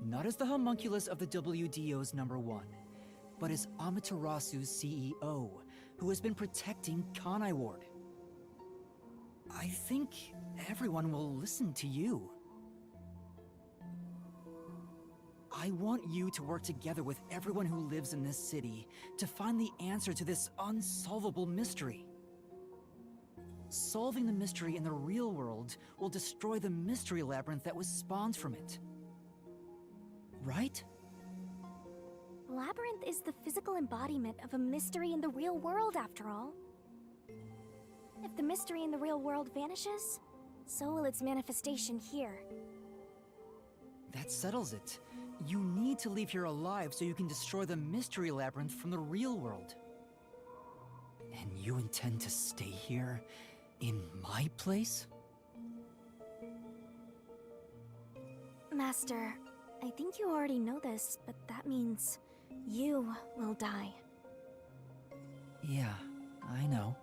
Not as the homunculus of the WDO's #1, but as Amaterasu's CEO, who has been protecting Kanai Ward. I think everyone will listen to you. I want you to work together with everyone who lives in this city to find the answer to this unsolvable mystery. Solving the mystery in the real world will destroy the mystery labyrinth that was spawned from it. Right? Labyrinth is the physical embodiment of a mystery in the real world, after all. If the mystery in the real world vanishes, so will its manifestation here. That settles it. You need to leave here alive so you can destroy the mystery labyrinth from the real world. And you intend to stay here, in my place? Master, I think you already know this, but that means you will die. Yeah, I know.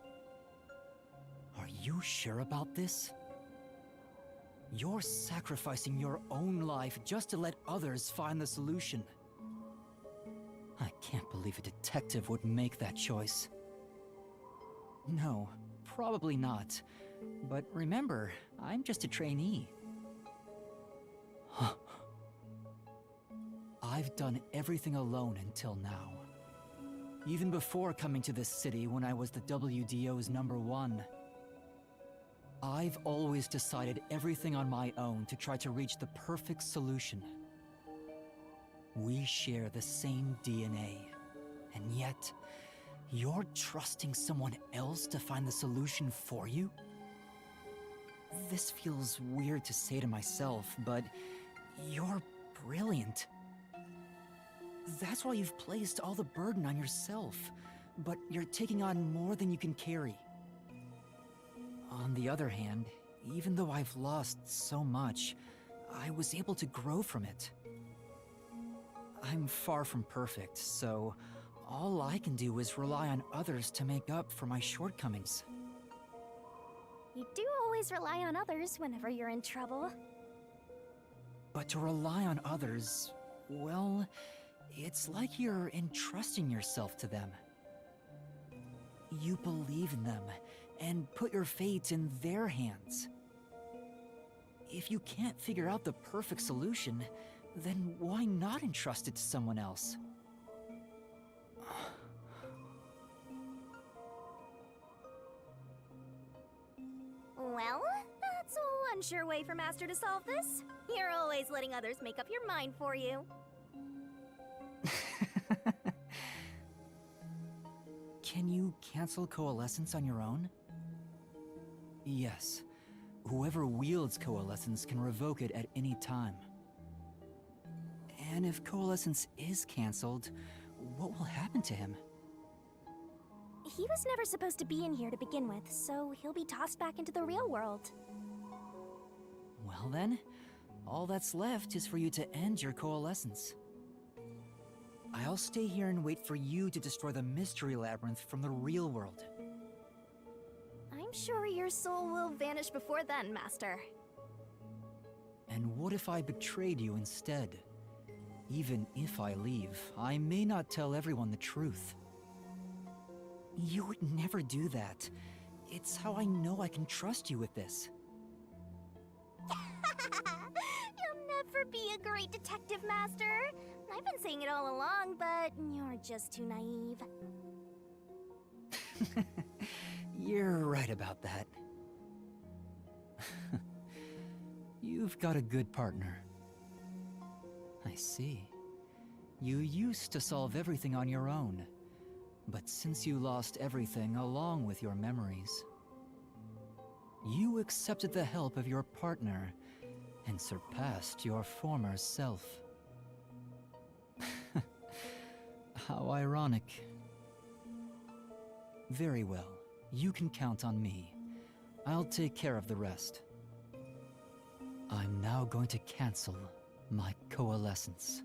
Are you sure about this? You're sacrificing your own life just to let others find the solution. I can't believe a detective would make that choice. No, probably not. But remember, I'm just a trainee. I've done everything alone until now. Even before coming to this city when I was the WDO's #1. I've always decided everything on my own to try to reach the perfect solution. We share the same DNA, and yet, you're trusting someone else to find the solution for you? This feels weird to say to myself, but you're brilliant. That's why you've placed all the burden on yourself, but you're taking on more than you can carry. On the other hand, even though I've lost so much, I was able to grow from it. I'm far from perfect, so all I can do is rely on others to make up for my shortcomings. You do always rely on others whenever you're in trouble. But to rely on others, well, it's like you're entrusting yourself to them. You believe in them and put your fate in their hands. If you can't figure out the perfect solution, then why not entrust it to someone else? Well, that's one sure way for Master to solve this. You're always letting others make up your mind for you. Can you cancel Coalescence on your own? Yes. Whoever wields Coalescence can revoke it at any time. And if Coalescence is cancelled, what will happen to him? He was never supposed to be in here to begin with, so he'll be tossed back into the real world. Well then, all that's left is for you to end your Coalescence. I'll stay here and wait for you to destroy the Mystery Labyrinth from the real world. I'm sure your soul will vanish before then, Master. And what if I betrayed you instead? Even if I leave, I may not tell everyone the truth. You would never do that. It's how I know I can trust you with this. You'll never be a great detective, Master. I've been saying it all along, but you're just too naive. You're right about that. You've got a good partner. I see. You used to solve everything on your own. But since you lost everything along with your memories, you accepted the help of your partner and surpassed your former self. How ironic. Very well. You can count on me. I'll take care of the rest. I'm now going to cancel my Coalescence.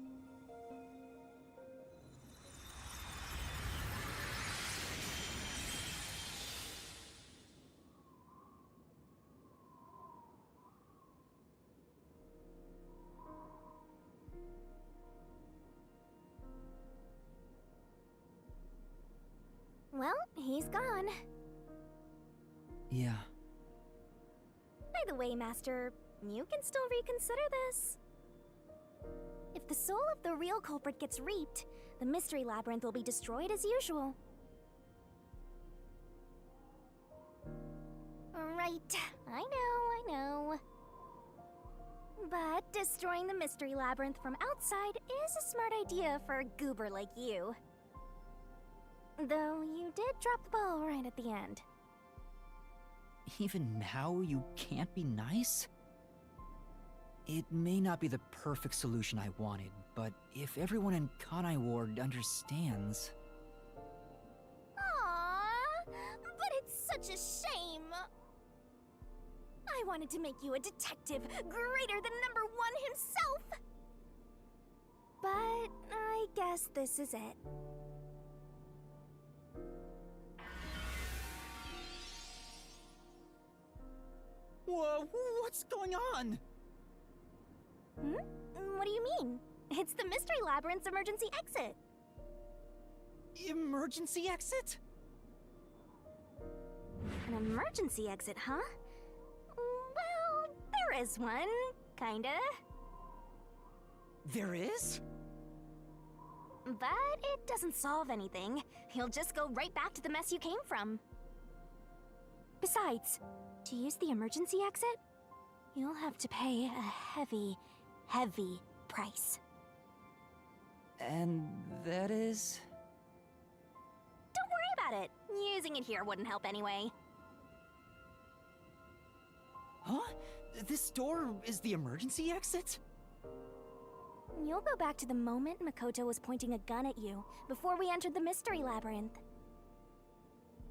Well, he's gone. Yeah. By the way, Master, you can still reconsider this. If the soul of the real culprit gets reaped, the Mystery Labyrinth will be destroyed as usual. Right, I know. But destroying the Mystery Labyrinth from outside is a smart idea for a goober like you. Though you did drop the ball right at the end. Even now, you can't be nice? It may not be the perfect solution I wanted, but if everyone in Kanai Ward understands... Aww, but it's such a shame. I wanted to make you a detective greater than #1 himself. But I guess this is it. Whoa, what's going on? Hmm? What do you mean? It's the Mystery Labyrinth's emergency exit. Emergency exit? An emergency exit, huh? Well, there is one, kinda. There is? But it doesn't solve anything. You'll just go right back to the mess you came from. Besides, to use the emergency exit, you'll have to pay a heavy, heavy price. And that is? Don't worry about it. Using it here wouldn't help anyway. Huh? This door is the emergency exit? You'll go back to the moment Makoto was pointing a gun at you, before we entered the Mystery Labyrinth.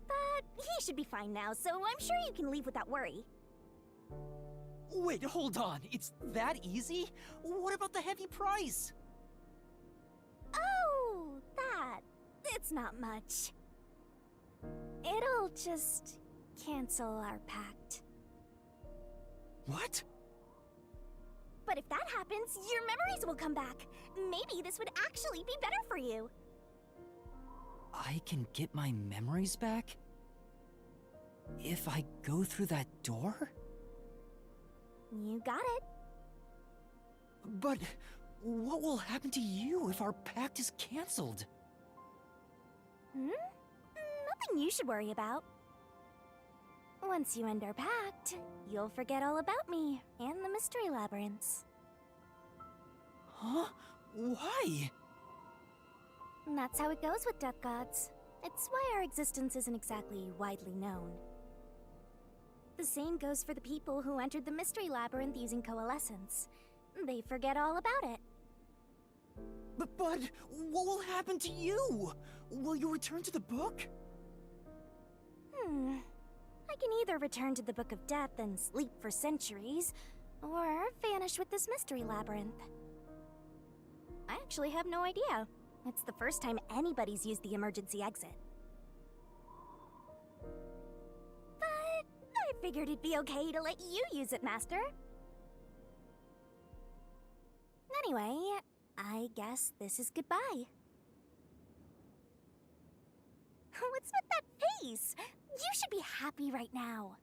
But he should be fine now, so I'm sure you can leave without worry. Wait, hold on. It's that easy? What about the heavy price? Oh, that. It's not much. It'll just cancel our pact. What? But if that happens, your memories will come back. Maybe this would actually be better for you. I can get my memories back? If I go through that door? You got it. But what will happen to you if our pact is cancelled? Nothing you should worry about. Once you end our pact, you'll forget all about me and the Mystery Labyrinths. Huh? Why? And that's how it goes with death gods. It's why our existence isn't exactly widely known. The same goes for the people who entered the Mystery Labyrinth using coalescence. They forget all about it. But what will happen to you? Will you return to the book? I can either return to the Book of Death and sleep for centuries, or vanish with this Mystery Labyrinth. I actually have no idea. It's the first time anybody's used the emergency exit. But I figured it'd be okay to let you use it, Master. Anyway, I guess this is goodbye. What's with that face? You should be happy right now.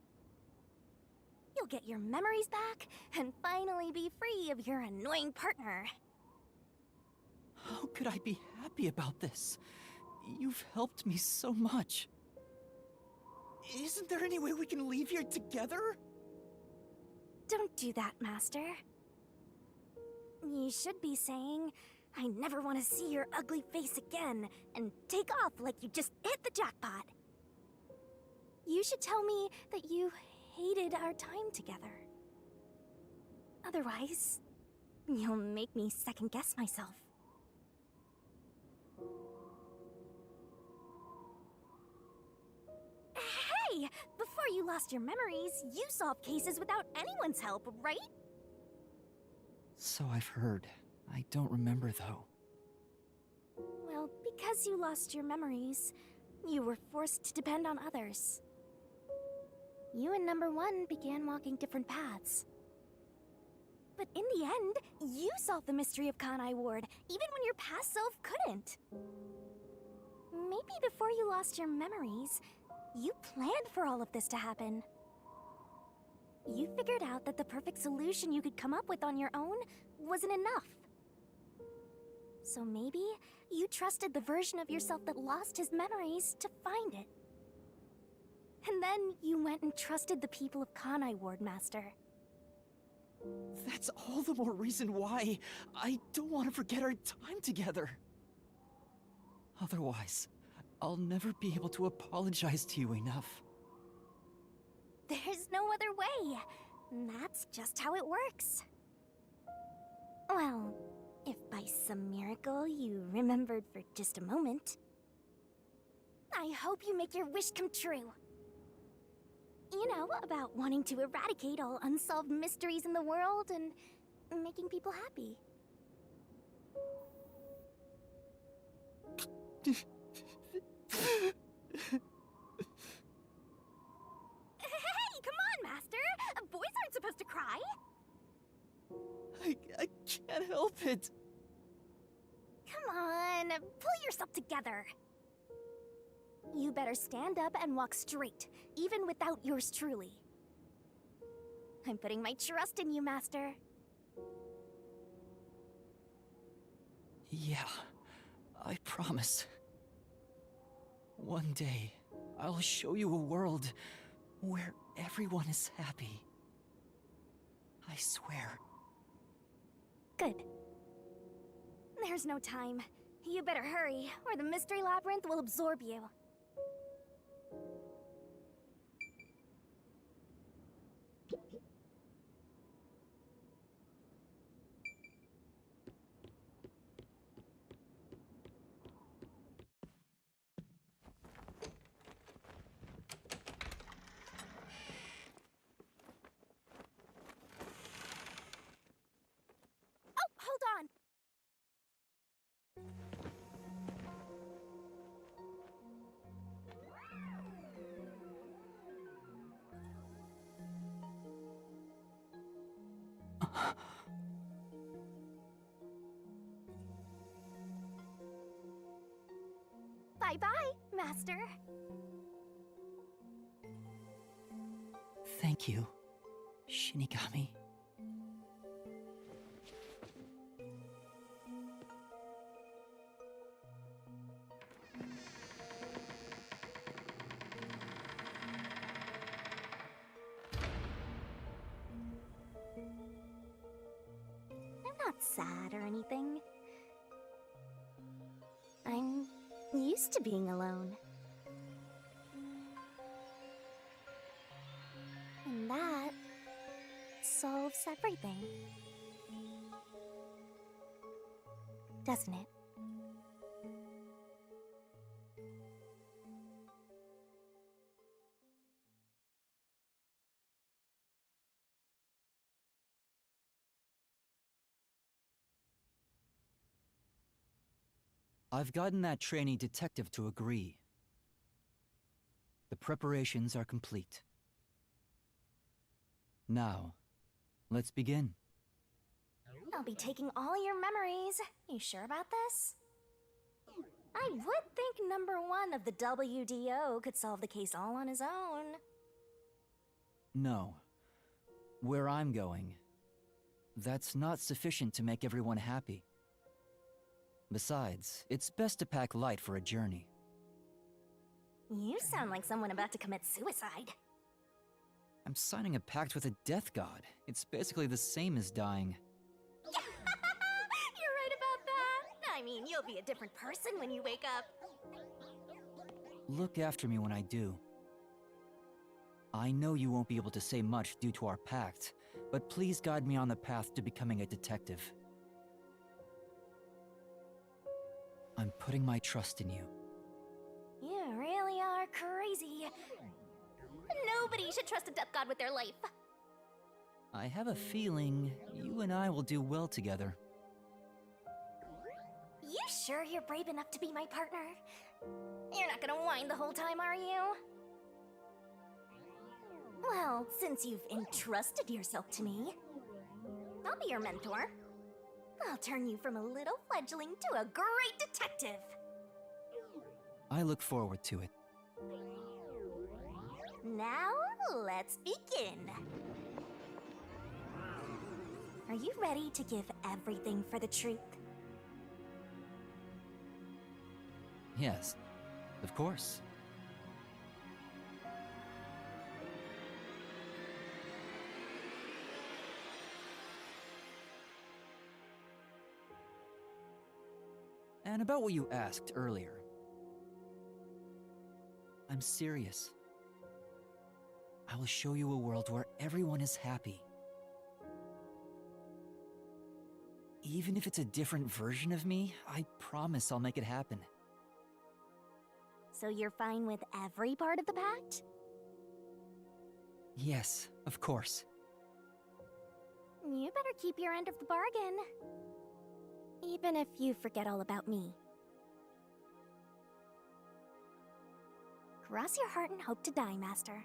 You'll get your memories back and finally be free of your annoying partner. How could I be happy about this? You've helped me so much. Isn't there any way we can leave here together? Don't do that, Master. You should be saying, I never want to see your ugly face again, and take off like you just hit the jackpot. You should tell me that you hated our time together. Otherwise, you'll make me second-guess myself. Hey! Before you lost your memories, you solved cases without anyone's help, right? So I've heard. I don't remember, though. Well, because you lost your memories, you were forced to depend on others. You and Number One began walking different paths. But in the end, you solved the mystery of Kanai Ward, even when your past self couldn't. Maybe before you lost your memories, you planned for all of this to happen. You figured out that the perfect solution you could come up with on your own wasn't enough. So maybe you trusted the version of yourself that lost his memories to find it. And then you went and trusted the people of Kanai Ward, Master. That's all the more reason why I don't want to forget our time together. Otherwise, I'll never be able to apologize to you enough. There's no other way. That's just how it works. Well, if by some miracle you remembered for just a moment, I hope you make your wish come true. You know, about wanting to eradicate all unsolved mysteries in the world and making people happy. Hey, come on, Master! Boys together. You better stand up and walk straight, even without yours truly. I'm putting my trust in you, Master. Yeah, I promise. One day, I'll show you a world where everyone is happy. I swear. Good. There's no time. You better hurry, or the mystery labyrinth will absorb you. Oh, hold on! Bye-bye, Master. Thank you, Shinigami. I'm not sad or anything. I'm used to being alone. And that solves everything. Doesn't it? I've gotten that trainee detective to agree. The preparations are complete. Now, let's begin. I'll be taking all your memories. You sure about this? I would think number one of the WDO could solve the case all on his own. No. Where I'm going, that's not sufficient to make everyone happy. Besides, it's best to pack light for a journey. You sound like someone about to commit suicide. I'm signing a pact with a death god. It's basically the same as dying. You're right about that. I mean, you'll be a different person when you wake up. Look after me when I do. I know you won't be able to say much due to our pact, but please guide me on the path to becoming a detective. I'm putting my trust in you. You really are crazy. Nobody should trust a death god with their life. I have a feeling you and I will do well together. You sure you're brave enough to be my partner? You're not gonna whine the whole time, are you? Well, since you've entrusted yourself to me, I'll be your mentor. I'll turn you from a little fledgling to a great detective. I look forward to it. Now, let's begin. Are you ready to give everything for the truth? Yes, of course. And about what you asked earlier. I'm serious. I will show you a world where everyone is happy. Even if it's a different version of me, I promise I'll make it happen. So you're fine with every part of the pact? Yes, of course. You better keep your end of the bargain. Even if you forget all about me. Cross your heart and hope to die, Master.